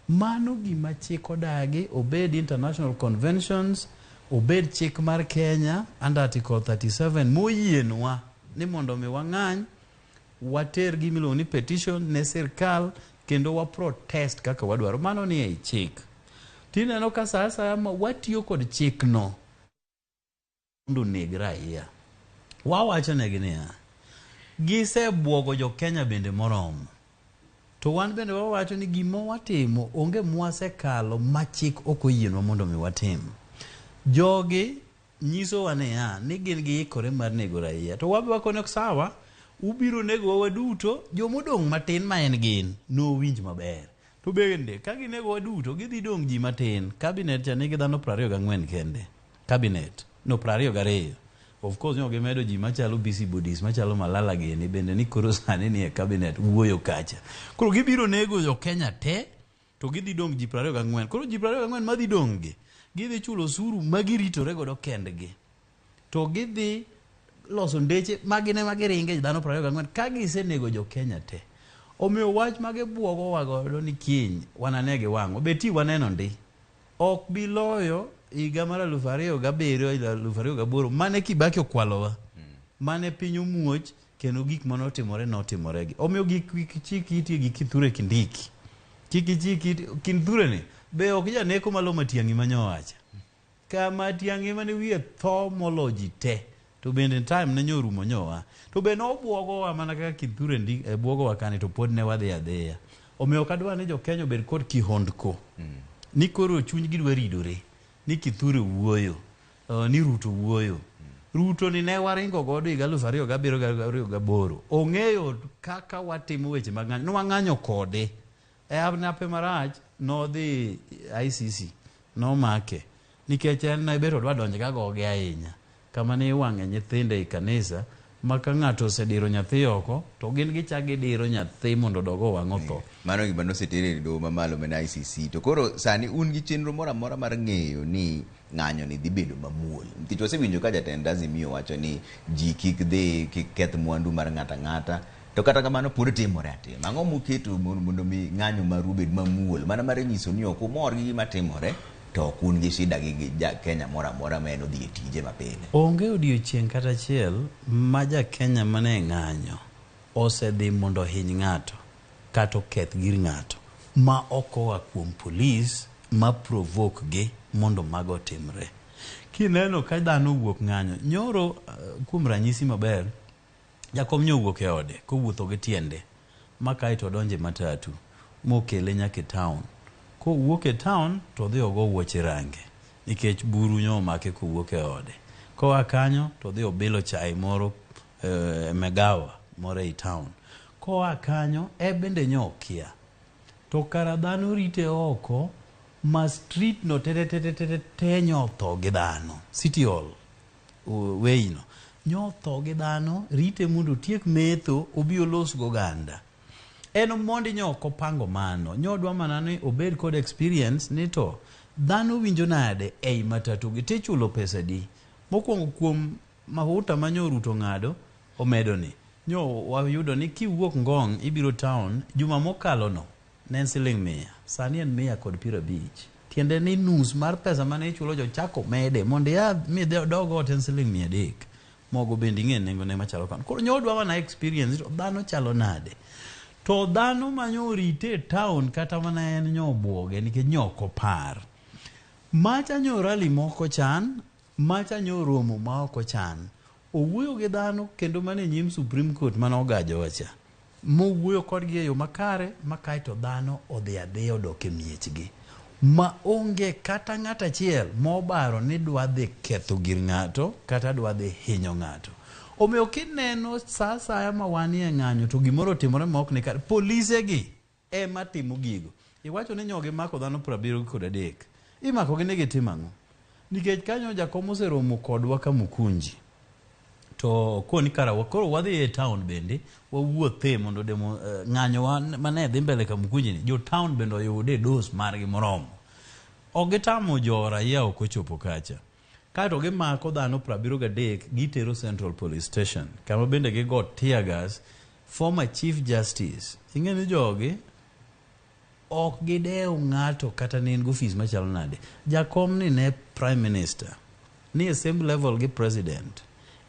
Mano gima chik odagi, obed international conventions, obed chik mar Kenya under article 37 moyienwa ni mondo mi wang'any water gimiluongo ni petition ne sirkal kendo wa protest kaka wadwaro. Mano ni ei chik. Tineno ka sa asaya ma watiyo kod chik no mondo neg raia. Wawacho negi niya, gisebuogo jo Kenya bende moromo. To wan bende wawacho ni gima watimo onge mwasekalo ma chik ok oyienwa mondo mi watim. Jogi nyiso wa niya ni gin giikore mar nego raia. To wabe wakone sawa, ubiro nego wa duto, jomodong' matin ma en gin no winj maber. To bende ka ginego wa duto gidhi dong' ji matin. Cabinet cha nigi dhano 24 kende. Cabinet no 22. Of course nyo gimedo ji machalo busy bodies machalo Malala gini bende ni koro sani ni e cabinet wuoyo kacha. Koro gibiro nego jo Kenya te to gidhi dong' ji 24. Koro ji 24 madhi dong' gi gidhi chulo osuru magiritore godo kendgi. To gidhi loso ndeche magine magiringe dhano 24 ka gisenego jo Kenya te. Omiyo wach magibuogo wagodo ni kiny wananegi wang'o. Beti waneno ndi. Ok biloyo higa mar 2007 2008 mane Kibaki okwalowa. Mane piny omuoch kendo gik mane otimoregi. Omiyo gik chik iti gi Kithure Kindiki. Kithure ni be ok janeko malo Matiang'i manyowacha. Kama Matiang'i mane wiye tho moloji te. To bende time ne nyorumo nyowa. To be no buogo wa mana kaka Kithure buogo wa kani to pod ne wadhi adhiya. Omiyo kadwa ni jo Kenya bed kod kihondko. Ni koro chuny gidwa ridore. Ni Kithure wuoyo. Ni Ruto wuoyo. Ruto ni ne waringo godo higa 2007 ong'eyo kaka watimo weche mag ng'anyo. Nwang'anyo kode. Nape marach no dhi ICC. No make. Nikech en na ibero dwa donje ka goge ahinya. Kama ne iwang'e nyithinde e kanisa maka ng'ato osediro nyathi oko to gin gichagi diro nyathi mondo dogo wang'o tho.
Mano gima nosetere do mamalo men ICC. To koro sani un gi chenro moro amora mar ng'eyo ni ng'anyo ni dhi bedo mamuol. Nikech wasewinjo ka jatend Azimio wacho ni ji kik keth mwandu mar ng'ata ng'ata. To kata kamano pod timore atima. Ang'o muketo mondo mi ng'anyo maru bed mamuol? Mana mar nyiso ni ok umor gi gima timore. To kun gi shida gi Kenya mora mora meno dhi tije mapile.
Onge odiochieng' kata achiel ma ja Kenya mane ng'anyo osedhi mondo hiny ng'ato kata oketh gir ng'ato ma okoa kuom polis ma provoke gi mondo mago timre. Kineno ka dhano wuok ng'anyo nyoro kuom ranyisi maber jakom nyowuok e ode kowuotho gi tiende makae to donje matatu mokele nyaka town. Kowuok e town to dhi ogo wuoche range nikech buru nyo make kowuok e ode. Koa kanyo to dhi obilo chai moro megawa moro e town. Koa kanyo bende nyo kia. To kara dhano rite oko ma street no te nyo tho gi dhano. City Hall way no nyo tho gi dhano rite mondo tiek metho obi olos go ganda. En mondi nyoko pango mano. Nyodwa manani obed kod experience ni to dhano winjo nade ei matatu gi tichulo pesa di. Mokwongo kuom mahuta manyo Ruto ng'ado omedo ni. Nyo wayudo ni kiwuok Ngong ibiro town juma mokalo no ne siling 100. Sani en 150. Tiende ni nus mar pesa mane ichulo jo chako mede mondo ya mi dogo ten siling 300. Mogo bendi ng'en nengo ne machalo kan. Koro nyodwa wana experience to dhano chalo nade. To dhano manyo rite town kata mana en nyobuoge nikech nyoko par. Macha nyo rally moko chan, macha nyo romo ma oko chan. Owuoyo gi dhano kendo mane nyim Supreme Court mane ogajo wacha. Mowuoyo kodgi e yo makare makae to dhano odhi adhiya odok e miechgi. Ma onge kata ng'ata achiel mobaro ni dwa dhi ketho gir ng'ato kata dwa dhi hinyo ng'ato. Omiyo kineno sa asaya ma wanie ng'anyo to gimoro timore ma ok ni kare. Polise gi ema timo gigo. Iwacho ni nyogi mako dhano 73. Imako gi negi timang'o. Nikech kanyo jakom oseromo kodwa ka Mukunji. To koni kara koro wadhi e town bende wawuothe mondo ng'anyo mane dhi mbele ka Mukunji ni jo town bende oyude dos margi moromo. Ogitamo jo raia ok ochopo kacha. Kato gimako dhano 73 gitero Central Police Station. Kama bende gigo tear gas. Former Chief Justice ing'eni jogi ok gidewo ng'ato kata ne in gofis machalo nade. Jakom ni ne Prime Minister ni e same level gi President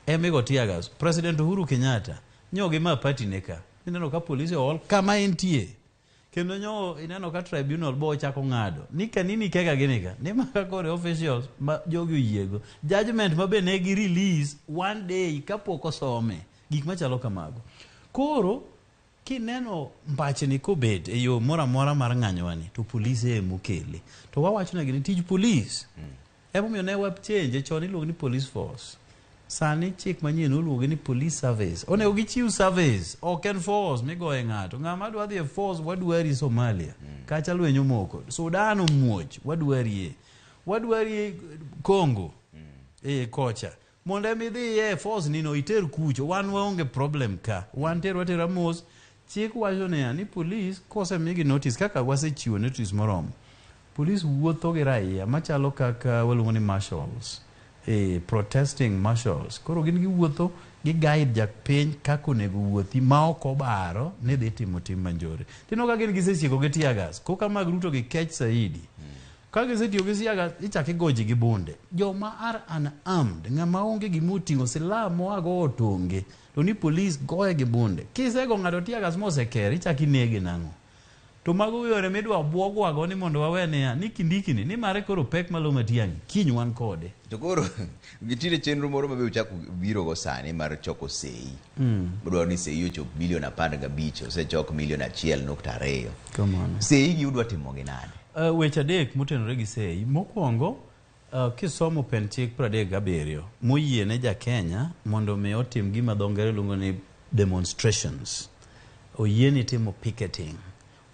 emigo tear gas. President Uhuru Kenyatta nyogi ma party ne ka ineno ka polisi ol kama entie kendo nyo ineno ka tribunal bo chako ng'ado ni kanini kega ginika ni maka kore officials ma jogi oyiego judgment ma be ne gi release one day kapok osome gik machalo kamago. Koro kineno mbachni kobet e yo mora mora mar ng'anyowani to polisi mokele to wawacho na gini tij police emomiyo ne wap change chon iluongo ni police force. Sani chik manyien uluongo ni police service. Onego gichiw service ok en force migoye ng'ato. Ng'ama dwa dhi e force wadwari Somalia kacha lwenyo moko Sudan omuoch wadwari Congo kocha mondo emi dhi e force nino iter kucho wan waonge problem ka wan watera mos. Chik wacho ni police kose migi notice kaka wasechiwo notice moromo. Police wuotho gi raia machalo kaka waluongo ni marshals protesting marshals. Koro gin giwuotho gi guide japiny kako onego wuothi ma ok obaro ne dhi timo tim manjore. Tino ka gin gisechiko gi tear gas koka mag Ruto gi kech Saidi. Ka gisetiyo gi tear gas ichako igoji gi bunde. Joma are unarmed ng'ama onge gimuting'o silaha moago otonge to ni police goye gi bunde. Kisego ng'ato tear gas moseker ichako inege nang'o. To mago yore midwa bwogwago ni mondo wawene ni kindikini ni mare koro pek malo matiangi kiny wan kode.
To koro gitire chenro moro mabe uchako biro go sani mar choko sei. Udwa ni sei ochop milion 15 osechok milion 1.2.
Come on.
Sei gi udwa timo gi nade?
Weche adek motenore gi sei. Mokwongo kisomo pen chik 37 moyie ne ja Kenya mondo me otim gima dho ngere luongo ni demonstrations. Oyieni timo picketing.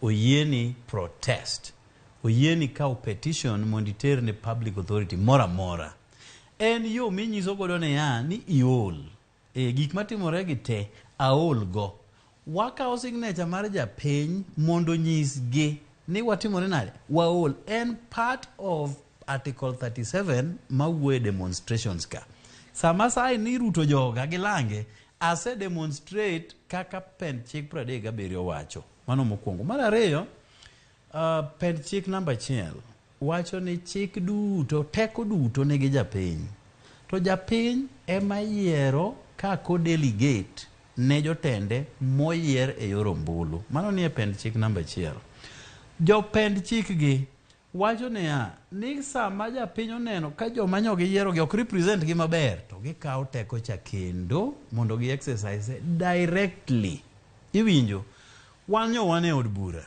Oyieni protest. Oyieni kaw petition mondo iter ne public authority mora mora. En yo minyiso godo ne ya ni iol. Gik matimore gi te aol go. Wakawo signature mar japiny mondo nyisgi ni watimore nade waol. En part of Article 37 mawuoye demonstrations ka. Sama sai ni Ruto joga gi lange ase demonstrate kaka pen chik 37 wacho. Mano mokwongo. Mar ariyo pen chik namba 1 wacho ni chik duto teko duto nigi japiny. To japiny ema yiero kako delegate ne jotende moyier e yor ombulu. Mano ni e pen chik namba 1. Jo pen chik gi wacho ni sama japiny oneno ka joma nyogi yiero gi ok represent gi maber to gikawo teko cha kendo mondo gi exercise directly. Iwinjo? Wan e od bura.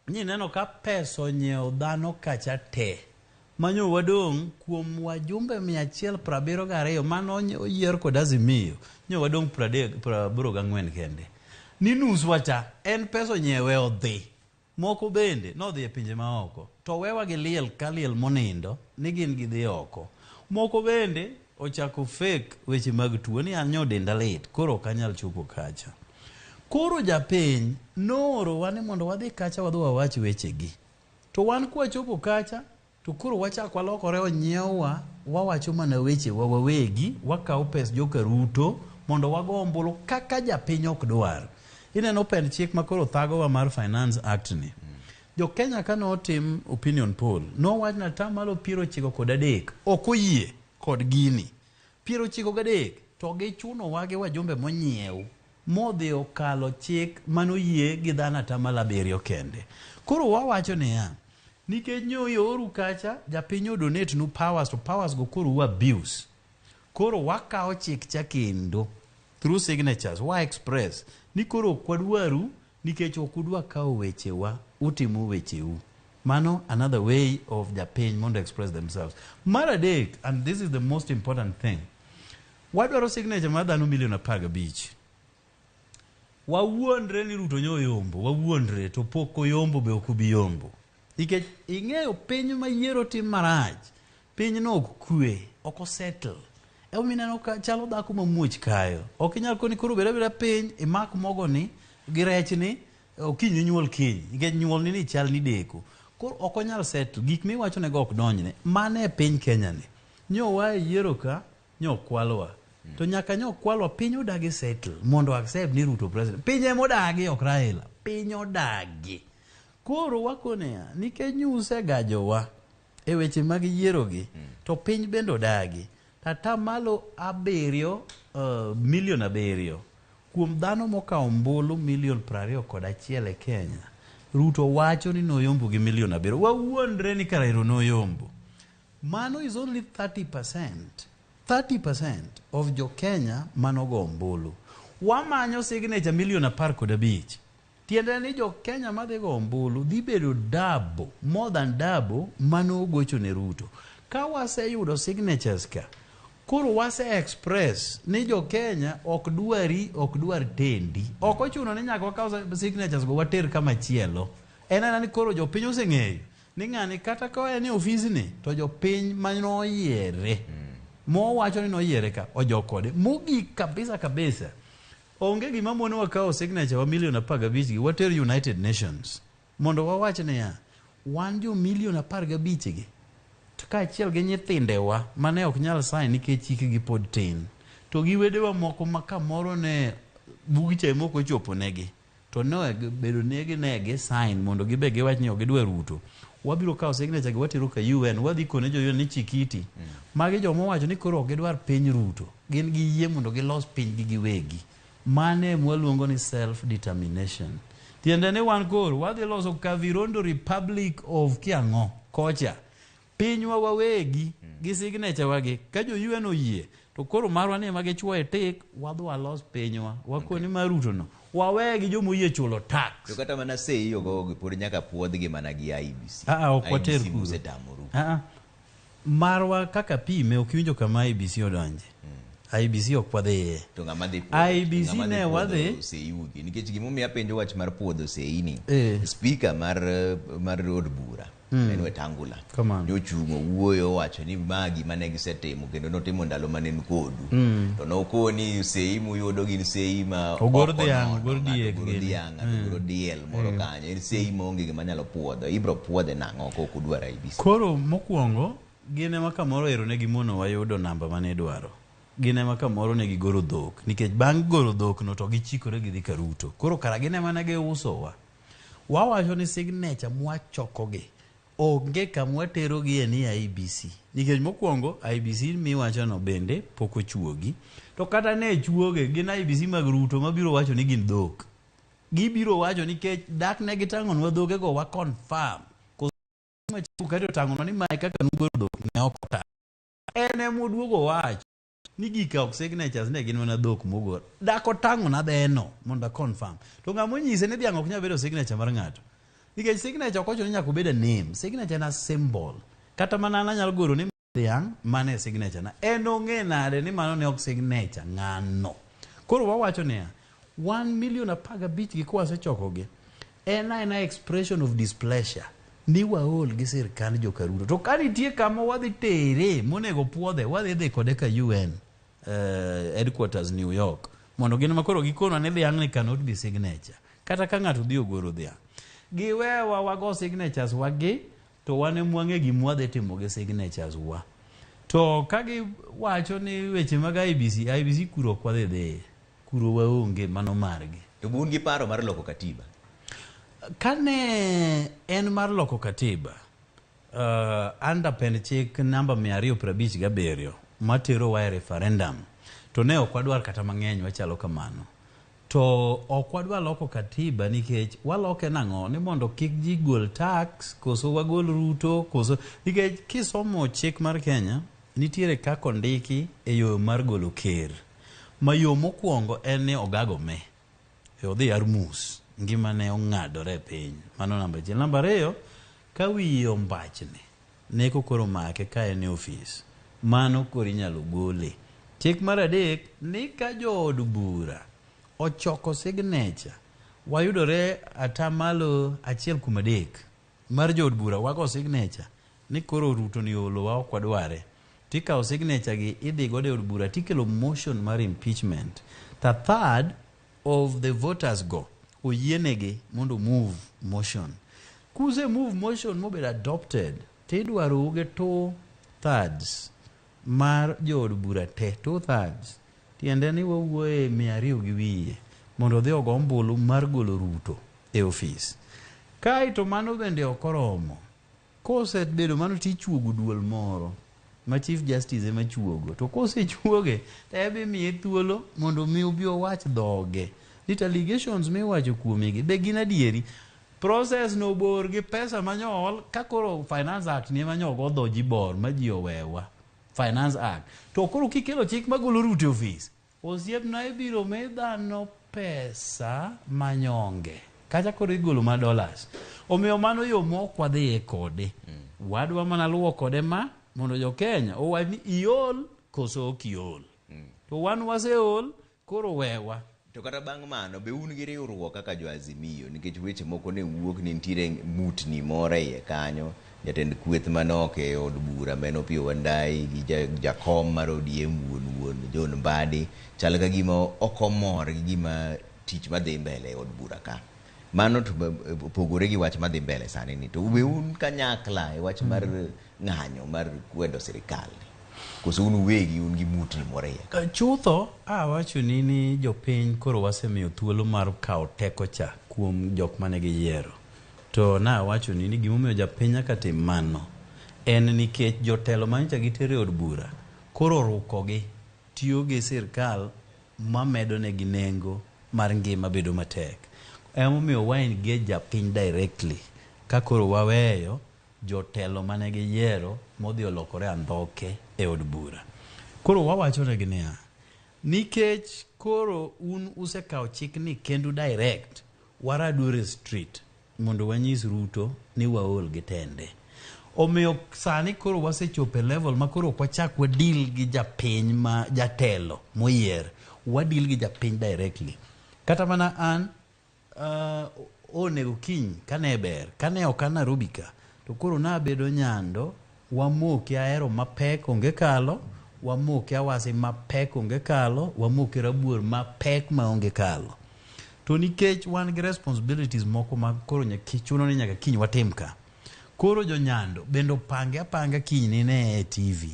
Ni neno ka pesa onyiewo dhano kacha te. Manyo wadong' kuom wajumbe 172 mano oyier kod Azimio. Nyo wadong' 84 kende. Ni nus wacha en pesa onyiewe odhi. Moko bende nodhi e pinje maoko. To wewa gi liel ka liel monindo ni gin gidhi oko. Moko bende ochako fake weche mag tuo ni anyo denda lit. Koro kanyal chopo kacha. Koro japiny nooro wane mondo wadhi kacha wadhi wawach wechegi. To wan kwa chopo kacha to koro wachako walokore onyiewa wawacho mana weche wawegi wakawo pes joka Ruto mondo wago ombulu kaka japiny ok dwar. Ineno pen chik makoro thagowa mar Finance Act ni. Jo Kenya kano otim opinion poll no wach na tamalo 93 ok oyie kod gini. 93 to gichuno wage wajumbe monyiew modhi okalo chik manoyie gi dhano 7 kende. Koro wawacho niya nikech nyoyo oru kacha japiny odonate nu powers to powers go koro abuse. Koro wakawo chik cha kendo through signatures wa express ni koro kwadwaru nikech okudwa kawo wechewa utimo wecheu. Mano another way of japiny mondo express themselves. Maradek, and this is the most important thing, wadwaro signature mar dhano milion 15. wawuondre ni Ruto nyoyombo, wawuondre to poko yombo be okubi yombo. Nikech ing'eyo piny ma yiero tim marach, piny no ok kwe, ok settle. Mineno ka chalo dhako mamuoch kayo. Ok inyal koni koro beda piny imak mogo ni gi rech ni okinyi nyuol kiny. Nikech nyuol ni chal ni deko. Koro ok onyal settle. Gik miwacho ne go ok donjne. Mane piny Kenya ni. Nyowa yiero ka nyokwalwa. To nyaka nyokwalwa piny odagi settle mondo accept ni Ruto president. Piny emo odagi ok Raila. Piny odagi. Koro wakonea nikech nyuse gajowa e weche mag yiero gi to piny bende odagi. Tata malo 7 milion 7 kuom dhano mokawo ombulu milion 21 e Kenya. Ruto wacho ni noyombo gi milion 7. Wawuondre ni Karairo noyombo. Mano is only 30%. 30% of jo Kenya manogo ombulu. Wamanyo signature milion 15. Tiende ni jo Kenya madhigo ombulu dhi bedo double, more than double manogocho ne Ruto. Ka waseyudo signatures ka, koro wase express ni jo Kenya ok dwar tendi. Ok ochuno ni nyaka wakaw signatures go water kama chielo. Ena ni koro jo piny oseng'eyo ni ng'ani kata ka en e ofisi ni to jo piny manoyiere. Mo wacho ni noyiere ka ojokode. Mogik kabisa. Onge gima mono wakaw signature wa milion 15 gi water United Nations. Mondo wawach ne ya wan jo milion 15 gi. Kaachiel gi nyithindewa mane ok nyal sign nikech chikgi pod tin. To gi wedewa moko ma kamoro ne bugiche moko chopo negi. To no bedo negi sign mondo gibe giwach ni gidwa Ruto. Wabiro kawo signature gi watero ka UN, wadhi kone jo UN ni chikiti. Magi jo mowacho ni koro gidwar piny Ruto. Gin gi yie mondo gilos piny gi giwegi. Mane mwaluongo ni self determination. Tiende ne wan koro wadhi loso Kavirondo Republic of Kiang'o kocha. Pinywa wawegi gi signature wagi ka jo UN oyie to koro marwa ni magi chwoe tik wadwa los pinywa wakoni mar Ruto no wawegi jo moyie chulo tax.
To kata mana sei yogo gi pod nyaka puodhgi mana gi IBC.
Ok water kuro. Marwa kaka pime ok winjo kama IBC odonje. IBC ok wadhiye.
To ng'ama dhi
IBC ne wadhi
seyugi nikech gimomiyo apenjo wach mar puodho sei ni. Speaker mar road bura en Wetangula. Jochungo wuoyo wacho ni magi mane gisetimo kendo notimo ndalo mane nkodu. To nokoni sei muyudo gin sei ma
ogor dhiang'
ogor diel moro kanyo. En sei monge gima nyalo puodho. Ibro puodhe nang'o kok udwaro IBC.
Koro mokwongo gine ma kamoro ero ne gimono wayudo namba mane dwaro. Gine ma kamoro ne gigoro dhok nikech bang' goro dhok no to gichikore gidhi ka Ruto. Koro kara gine mana giusowa. Wawacho ni signature mwachokogi onge kamwa tero gi ni IBC. Nikech mokwongo IBC miwacho no bende pok ochuogi. To kata ne chuoge gin IBC mag Ruto mabiro wacho ni gin dhok. Gibiro wacho nikech dak ne gitang'onwa dhoge go wa confirm. Kata tang'onwa ni mai kaka nugoro dhok ne ok ta. Ene moduogo wacho ni gika ok signatures ne gin mana dhok mogor. Dako tang'ona dheno mondo confirm. To ng'amo nyise ni dhiang' ok nyal bedo signature mar ng'ato. Nikech signature ok ochuno ni nyaka obed name. Signature na symbol. Kata mana an anyalo goro ni dhiang' mane signature na. En ong'e nade ni mano ne ok signature ng'ano. Koro wawacho niya 1 milion 15 gi kwasechokogi en expression of displeasure ni waol gi sirkand jokaruto. To ka nitie kama wadhi tere monego puodhe wadhi dhi kode ka UN headquarters New York mondo gin makoro gikono ni dhiang' ni cannot be signature. Kata ka ng'ato dhi ogoro dhiang'. Giwewa wago signatures wagi to wane mwang'e gima wadhi timo gi signatures wa. To kagi wacho ni weche mag IBC kuro ok wadhi dhi. Kuro waonge mano margi.
To bun gi paro mar loko katiba.
Kane en mar loko katiba under pen chik namba 257 matero wa referendum to ne ok wadwar kata mang'eny wachalo kamano. To ok wadwar loko katiba nikech waloke nang'o ni mondo kik ji gol tax koso wagol Ruto koso nikech kisomo chik mar Kenya nitiere kako ndiki e yo mar golo ker. Ma yo mokwongo en ni ogago me. Odhi armus. Ngima ne ong'adore piny. Mano namba 1. Namba 2 ka wiye ombachne neko koro make ka en e ofis. Mano koro inyalo gole. Chik mar 3 ni ka jood bura ochoko signature wayudore atamalo 1/3 mar jood bura wago signature ni koro Ruto ni olowa ok wadware, tikawo signature gi idhi godo e od bura tikelo motion mar impeachment. The third of the voters go oyienegi mondo move motion. Kuse move motion mobedo adopted tidwaro uge 2/3 mar jood bura te, 2/3 tiende ni wawuoye 200 gi wiye mondo dhi ogo ombulu mar golo Ruto e ofis. Kaito mano bende okoromo, kosebedo mano tichuogo duol moro ma Chief Justice ema chuogo, to kosechuoge to ebe miye thuolo mondo mi obi owach dhoge ni allegations miwacho kuomegi be gin adieri. Process no bor gi pesa manyol, kakoro Finance Act ni manyogo dhoji bor ma ji owewa Finance Act, to koro kikelo chik magolo Ruto ofis, osiepna ibiro mi dhano pesa manyonge kacha koro igolo ma dollars. Omiyo mano yo mok wadhiye kode, wadwa mana luwo kode ma mondo jo Kenya owach ni iol koso ok iol, to wan waseol koro wewa.
To kata bang' mano be un gi riwruok kaka jo Azimio, nikech weche moko ne wuok ni nitiere mutni moro iye kanyo, jatend kweth manok e od bura Meno Pio Wandai gi jakom mar ODM wuon John Mbadi chal ka gima ok omor gi gima tich madhi mbele e od bura ka. Mano to pogore gi wach madhi mbele sani ni, to be un kanyakla e wach mar ng'anyo mar kwedo sirikal, koso un wegi un gi mutni moro iye.
Chutho awacho ni jopiny koro wasemiyo thuolo mar kawo teko cha kuom jok mane giyiero, to na awacho ni gimomiyo japiny nyaka tim mano en nikech jotelo manyicha gitere od bura koro rukogi tiyo gi sirikal mamedo negi nengo mar ngima bedo matek. Emomiyo wain gi japiny directly ka koro waweyo jotelo mane giyiero modhi olokore andhoke e od bura. Koro wawacho negi niya, nikech koro un usekawo chik ni kendu direct, waradure street mondo wanyis Ruto ni waol gi tende. Omiyo sani koro wasechopo level ma koro wachak wadil gi japiny ma jatelo moyier, wadil gi japiny directly. Kata mana an onego kiny kane ber, kane ok an Nairobi ka, to koro nabedo Nyando, wamoke ahero mapek onge kalo, wamoke Awasi mapek onge kalo, wamoke Rabuor mapek maonge kalo. To nikech wan gi responsibilities moko ma koro chuno ni nyaka kiny watim ka, koro jo Nyando bendo pange apanga kiny nine e TV,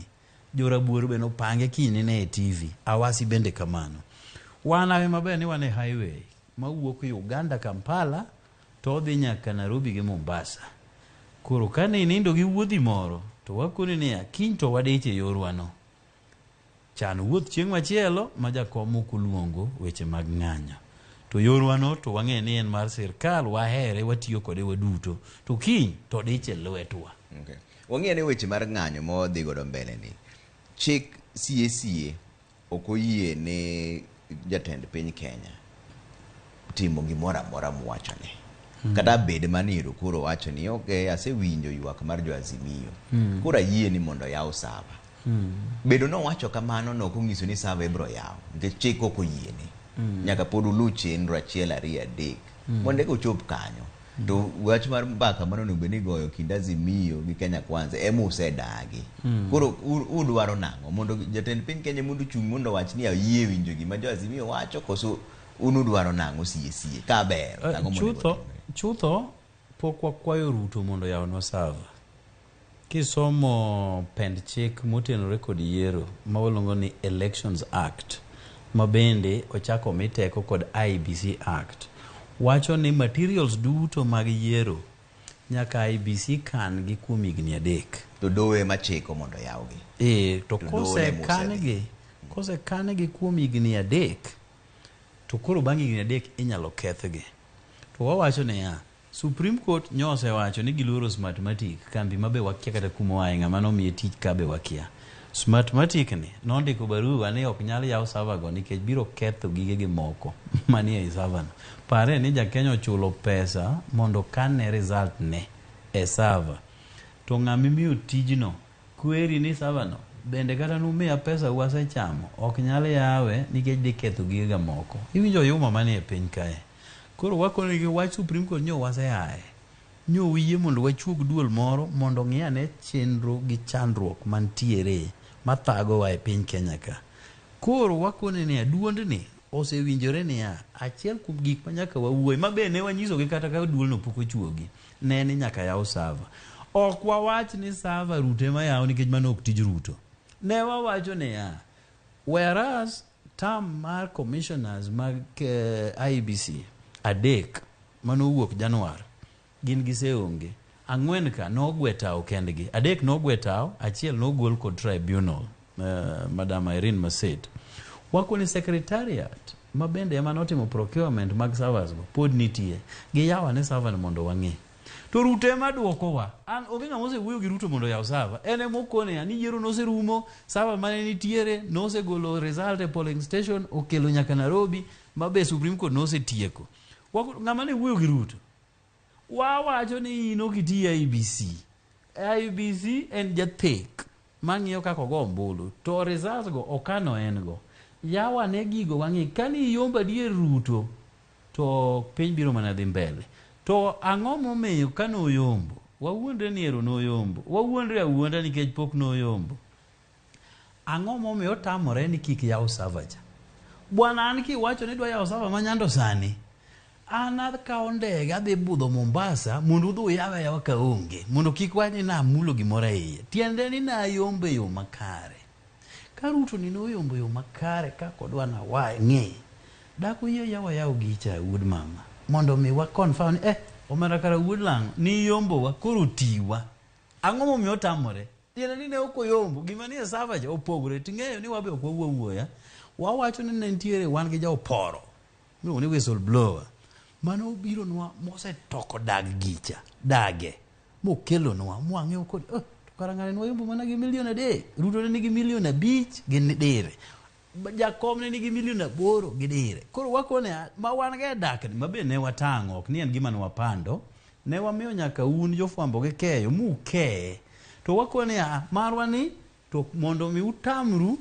jo Rabuor bendo pange kiny nine e TV, Awasi bende kamano. Wan ave maber ni wane highway mawuok Uganda Kampala to odhi nyaka Nairobi gi Mombasa. Koro kane nindo gi wuodhi moro to wakoni niya, kiny to wadeche yorwano, chan wuoth chieng' machielo ma jakomo kuluongo weche mag ng'anyo, to yorwano to wang'e ni en mar sirkal, wahere, watiyo kode waduto, to kiny to diche lwetwa.
Okay. Wang'e ni weche mar ng'anyo ma wadhi godo mbele ni, chik CACA ok oyie ne jatend piny Kenya timo gimoro amora mwachone. Kata bed maniro koro wacho ni okay, asewinjo ywak mar jo Azimio, koro ayie ni mondo yaw sava. Bedo no wacho kamano no konyiso ni sava ibro yaw, nikech chik ok oyiene. Nyaka pod ulu chenro 1, 2, 3 mondo eko chop kanyo. To wach mar mbaka mano no beni goyo kind Azimio gi Kenya Kwanza ema usedagi. Koro udwaro nang'o mondo jatend piny Kenya mondo chung mondo wach ni ayie winjo gima jo Azimio wacho, koso unudwaro nang'o CACA ka ber nang'o mondo
chutho pok wakwayo Ruto mondo yawnwa sava. Kisomo pend chik motenore kod yiero ma waluongo ni Elections Act, ma bende ochako miteko kod IBC Act, wacho ni materials duto mag yiero nyaka IBC kan gi kuom higni 3.
To dowe machiko mondo yawgi.
To kose kan gi kuom higni 3, to koro bang' higni 3 inyalo kethgi. To wawacho niya, Supreme Court nyose wacho ni giluoro Smartmatic, kambi mabe wakia kata kuma wae ng'ama nomiye tich kabe wakia. Smartmatic ni nondiko barua ni ok nyal yaw sava go nikech biro ketho gige moko manie e sava no. Pare ni Jakenya chulo pesa mondo kane result ne e sava, to ng'ama miyo tijno kweri ni sava no bende kata numiya pesa wasechamo ok nyal yawe nikech dhi ketho giga moko. Iwinjo yuma manie e piny kae. Koro wakone gi wach Supreme Court nyo waseaye. Nyo wiye mondo wachuog duol moro mondo ng'iane chenro gi chandruok mantiere mathagowa e piny Kenya ka. Koro wakone ni duondni osewinjore niya, achiel kuom gik ma nyaka wawuoyi mabe ne wanyisogi kata ka duolno pok ochuogi, ne ni nyaka yaw sava. Ok wawach ni sava Ruto ma yaw nikech mano ok tij Ruto. Ne wawacho niya, whereas term mar commissioners mag IEBC adek mano wuok Januar gin giseonge, 4 ka nogwetao kendgi, 3 nogwetao, achiel nogol kod tribunal, Madam Irene Maset. Wakoni secretariat mabende ema notimo procurement mag servers go pod nitie giyawa ne server mondo wang'e. To Ruto ema duokowa. An onge ng'ama osewuoyo gi Ruto mondo yaw server. Ene mokone ni yiero noserumo, server mane nitiere nosegolo result e polling station okelo nyaka Nairobi, mabe Supreme Court nosetieko. Ng'ama ne wuoyo gi Ruto wawacho ni in okiti IEBC. IEBC en jathek mang'iyo kaka go ombulu, to results go okano en go. Yawa ne gigo wang'i kani yomba dier Ruto to piny biro mana dhi mbele. To ang'o momiyo kano yombo? Wawuondre ni ero no yombo. Wawuondre awuonda nikech pok no yombo. Ang'o momiyo tamore ni kik yaw server cha? Bwana an kiwacho ni dwa yaw server manyando sani. An akawo ndege adhi budho Mombasa mondo udhi yawe yawa ka onge. Mondo kik wani na mulo gimoro e iye. Tiende ni na yombe yo makare. Ka Ruto ni no yombo yo makare kako dwa na ng'e. Dako yie yawa yaw gicha wood mama. Mondo mi wa confirm omera kara Woodlang ni yombo wa koro tiwa. Ang'o momiyo tamore? Tiende ni ne ok oyombo, gima ni e server ja opogore. Ting'eyo ni wabe ok wawuoya. Wawacho ni ne ntiere wan gi ja oporo. No ni whistle blower. Mano obiro nwa mose toko dag gicha, dage. Mokelo nwa mwang'eyo kod kara ng'ane nwa yombo mana gi milion 3. Ruto ne nigi milion 5 gi dire. Jakom ne nigi milion 8 gi dire. Koro wakone ma wan ga dak ni mabe ne watang'o ok ni en gima ne wapando, ne wamiyo nyaka un jofwambo gi keyo muke. To wakone marwa ni to mondo mi utamru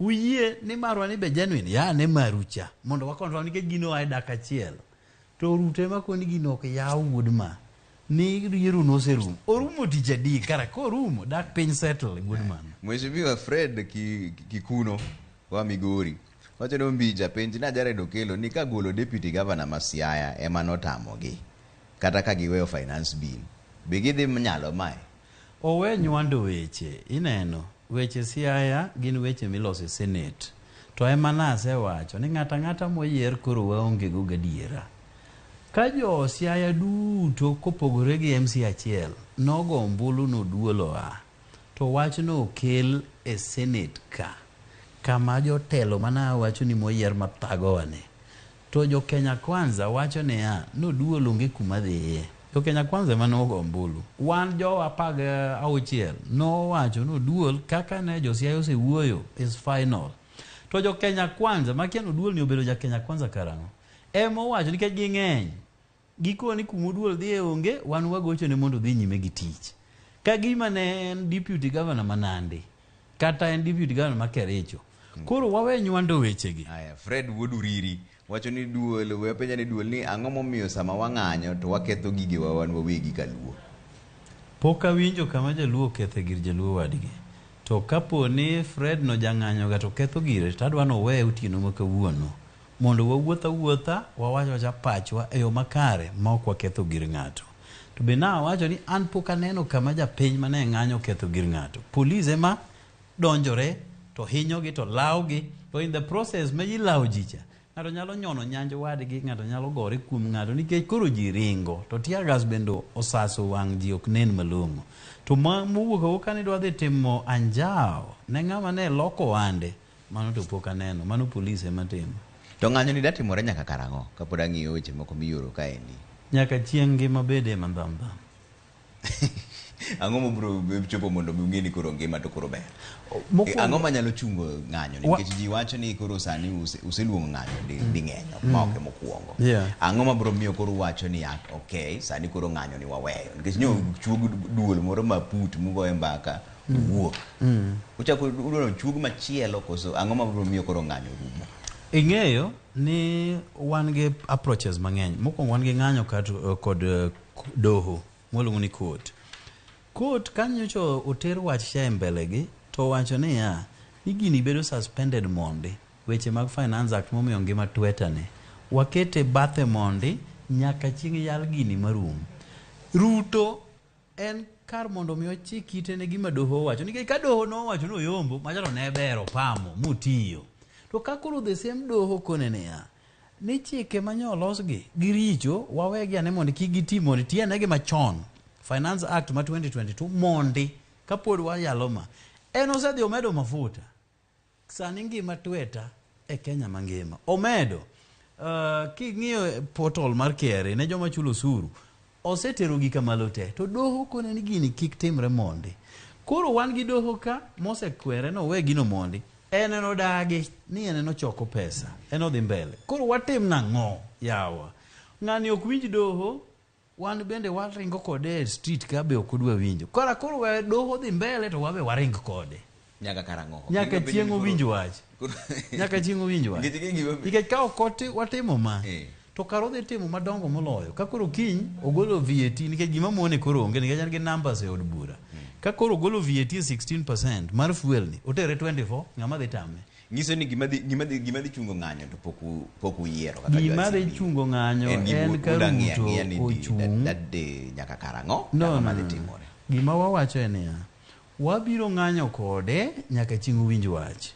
uyie ni marwa ni be genuine ya ne marucha mondo wakonro nikech gino ai dak achiel. To Ruto ema koni gino ok yaw Woodman ni yiero no serum orumo tije di kara ko rumo dak piny settle Woodman.
Mheshimiwa Fred Kikuno wa Migori wacho ni mbija penji na Jared Okelo ni kagolo deputy governor ma Siaya ema notamogi kata ka giweyo finance bill be gidhi nyalo mae.
Owe nywando weche ineno weche Siaya gin weche milose Senate to ema nasewacho ni ng'ata moyier koro waonge go gadiera. Ka jo Siaya duto kopogore gi MC achiel nogo ombulu no duolo to wach no okel e Senate ka kama jotelo mana wacho ni moyier mathagowane. To jo Kenya Kwanza wacho ni no duolo onge kuma dhiye. Jo Kenya Kwanza manogo ombulu. Wan jo 16 no wacho no duol kaka ne jo Siaya osewuoyo is final. To jo Kenya Kwanza makiano duol ni obedo ja Kenya Kwanza karang'o. Emo wacho nikech ging'eny. Gikoni kuma duol dhiye onge wan wagocho ne mondo dhi nyime gi tich. Ka gima ne en deputy governor Manandi kata en deputy governor ma Kericho. Koro wawe nywando wechegi.
Aya Fred Woduriri wacho ni duol we penja ni duol ni ang'o momiyo sama wang'anyo to waketho gige wan wawegi kaluo.
Poka winjo kama jaluo ketho gir jaluo wadgi. To kapo ni Fred no jang'anyo ga to ketho gire tadwa no we utino makawuono mondo wawuotha wawacho cha pachwa e yo makare ma ok waketho gir ng'ato. To be na wacho ni an poka neno kama japiny mane ng'anyo ketho gir ng'ato. Police ema donjore to hinyogi to lawgi to in the process ma ji lawo jicha ng'ato nyalo nyono nyanjo wadgi, ng'ato nyalo gore kuom ng'ato nikech koro ji ringo to tear gas bendo osaso wang' ji ok nen malong'o. To mowuok ka ni dwa dhi timo anjao ne ng'ama ne loko wande mano to pok aneno, mano police ema timo.
To ng'anyo ni datimore nyaka karang'o kapod ang'iyo weche moko miyoro kaendi?
Nyaka chieng' ngima bede mandham.
Ang'o mobro chopo mondo ung'eni koro ngima to koro ber? Ang'o manyalo chungo ng'anyo nikech ji wacho ni koro sani useluongo ng'anyo di ng'enyo ma ok mokuongo. Ang'o mabro miyo koro wacho ni okay sani koro ng'anyo ni waweyo nikech nyo chuog duol moro maput mugoye mbaka wuok uchako udwaro chug machielo koso ang'o ma biro miyo koro ng'anyo rumo?
Ing'eyo ni wan gi approaches mang'eny. Mokwongo wan gi ng'anyo kod doho mwaluongo ni court. Court kanyocho oter wach cha mbele gi to wacho ni ya ni gini bedo suspended mondi weche mag Finance Act momiyo ngima tweta ne wakete bathe mondi nyaka chieng' yal gini marum. Ruto en kar mondo mi ochik ite ne gima doho wacho nikech ka doho no wacho no yombo machalo ne bero pamo mutiyo to ka koro the same doho konene ya ni chike manyolos gi richo wawegi ane mondo kik gitim mondo tienegi machon Finance Act ma 2022 mondi kapod wayalo ma en osedhi omedo mafuta sani ngima tweta e Kenya mangima omedo king'iyo portal mar KRA ne joma chulo osuru osetero gika malo te to doho kone ni gini kik timre mondi koro wan gi doho ka mosekwere no we gino mondi en dagi ni en choko pesa en dhi mbele koro watim nang'o yawa ng'ani ok winj doho wan bende waringo kode street ka be ok odwa winjo koro we doho dhi mbele to wabe waring kode
nyaka karang'o
nyaka chieng' owinj wach nyaka chieng' owinj wach nikech ka ok watimo ma to karo dhi timo madongo moloyo ka koro kiny ogolo VAT nikech gima muone koro onge nikech an gi numbers e od bura ka koro ogolo VAT 16% mar fuel ni otere 24 ng'ama dhi tame
nyiso ni gima dhi chungo ng'anyo to pok uyiero kata
gima dhi chungo ng'anyo en ka Ruto ochung'
nyaka karang'o
ma dhi timore gima wawacho en ya wabiro ng'anyo kode nyaka chieng' owinj wach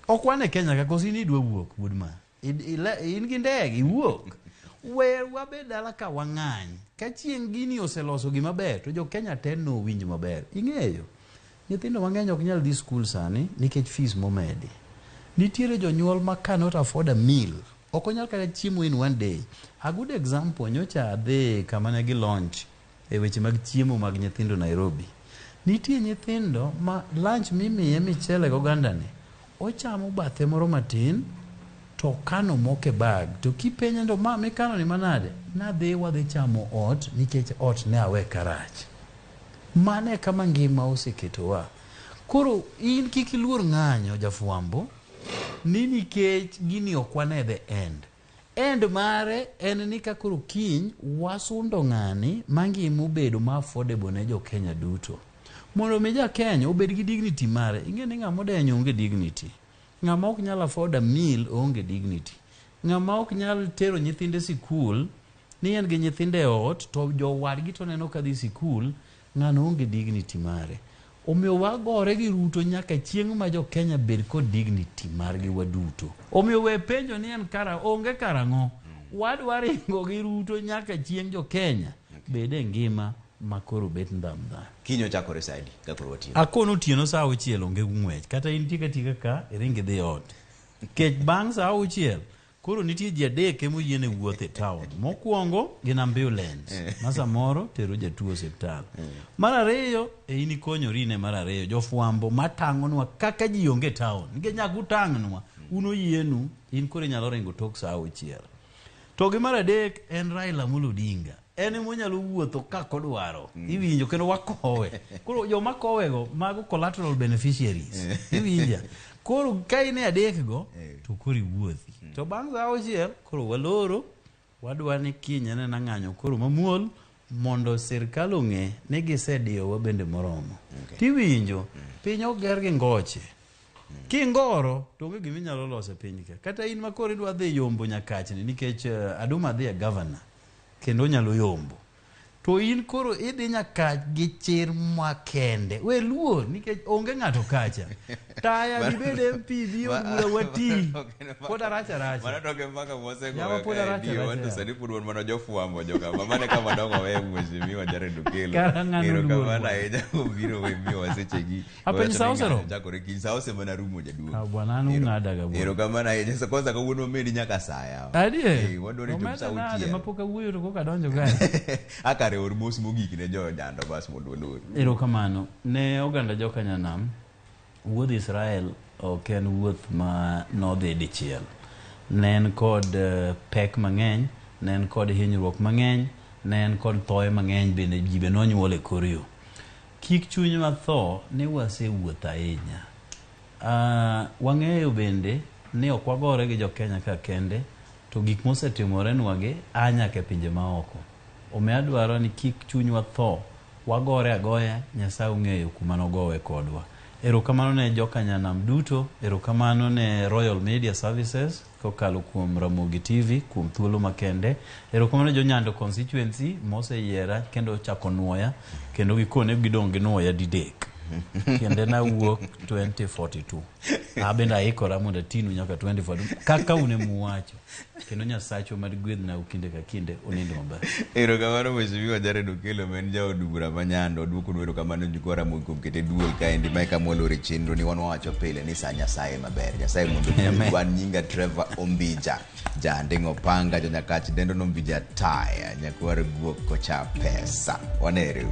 ok wan e Kenya ka kosi ni idwa wuok Woodman in gi ndege iwuok we wabed dala ka wang'any ka chieng' gini oseloso gima ber to jo Kenya te no winj maber ing'eyo nyithindo mang'eny ok nyal dhi skul sani nikech fees momedi nitiere jonyuol ma cannot afford a meal ok onyal kata chiemo in one day a good example nyocha adhi kama ne gi launch e weche mag chiemo mag nyithindo Nairobi nitie nyithindo ma lunch mimiye michele goganda ne ochamo bathe moro matin to kano moke bag to kipenye ndo ma mikano ni manade nadhi wadhi chamo ot nikech ot ne awe karach mane kama ngima oseketowa koro in kik iluor ng'anyo jafuambo ni nikech gini ok wane the end mare en ni ka koro kiny wasundo ng'ani mangima obedo ma affordable ne jo Kenya duto mondo mi ja Kenya obed gi dignity mare ing'e ni ng'ama odenyo onge dignity ng'ama ok nyal afford a meal onge dignity ng'ama ok nyal tero nyithinde sikul ni en gi nyithinde ot to jowadgi to neno ka dhi sikul ng'ano onge dignity mare omiyo wagore gi Ruto nyaka chieng' ma jo Kenya bed kod dignity margi waduto omiyo we penjo ni en onge karang'o wadwa ringo gi Ruto nyaka chieng' jo Kenya bede ngima makoro bet ndamda
kinyo chakore saidi ka koro otieno
akono otieno saa 6 onge ng'wech kata in tika ka iringi dhi ot kech bang' saa 6 koro nitie ji adek emoyiene wuoth e town mokwongo gin ambulance ma samoro tero jatuo osiptal mar ariyo in ikonyori ne mar ariyo jofuambo matang'onwa kaka ji onge town nikech nyaka utang'nwa un oyienu in koro inyalo ringo tok saa 6 to gi mar adek en Raila Amolo Odinga en monyalo wuotho kakodwaro iwinjo kendo wakowe koro joma kowego mago collateral beneficiaries iwinja koro ka in e adek go to koro iwuothi to bang' saa 6 koro waloro wadwa ni kiny en ng'anyo koro mamuol mondo sirkal ong'e ni gisediyowa bende moromo tiwinjo piny oger gi ngoche kingoro to onge gima inyalo loso e piny ka kata in makoro idwa dhi yombo nyakachni nikech aduma dhi e governor kendo nyalo yombo to in koro idhi nyaka gi chir makende we luor nikech onge ng'ato kacha taya gibed MP bi odbura wati pod aracha
mana toke mpaka mosego dio watu sani pudwon mana jofuambo jokama mane kama dongo we mheshimiwa Jared Okello ero kama na eja kubiro we miyo wasechegi
apenyi sausero
jakore kin sause mana rumo jaduong
bwana nung'ada ga
ero kama na eja so kwanza kawuono medi nyaka saya
adie
wadoni to sauti
mapoka wuoyo to koka donjo gani
akare or mos mogik ne jo jando bas modolor
ero kamano ne oganda jo Kanyanam wuodh Israel ok en wuoth ma nodhi dichiel ne en kod pek mang'eny ne en kod hinyruok mang'eny ne en kod thoe mang'eny bende ji be nonyuol e kor yo kik chuny matho ni wasewuotho ahinya. Wang'eyo bende ni ok wagore gi jo Kenya ka kende, to gik mosetimorenwagi nyaka e pinje maoko. Omiyo adwaro ni kik chuny watho, wagore agoya, Nyasaye ong'eyo kuma nogowe kodwa. Erokamano ne jokanyanam duto, erokamano ne Royal Media Services kokalo kuom Ramogi TV kuom thuolo makende, erokamano jo Nyando constituency moseyiera kendo chako nuoya kendo gikone gidong ginuoya didek. Kende na wuok 2042. Abenda aikora mondo tinu nyaka 2042 kaka unemuwacho. Kendo Nyasacho madgwedh na ukinde ka kinde unindo maber.
Erokamano Mheshimiwa Jared Okello men jaod bura ma Nyando, oduoko nu erokamano jikwa Ramogi kuom kete duol kaendi ma eka mwalore chenro ni wan wawacho pile ni sa Nyasaye maber. Nyasaye mondo wan nyinga Trevor Ombija, Janding Opanga, Janyakach Dendo Nombija Taya, Nyakwar Guok Kocha Pesa. Wanere.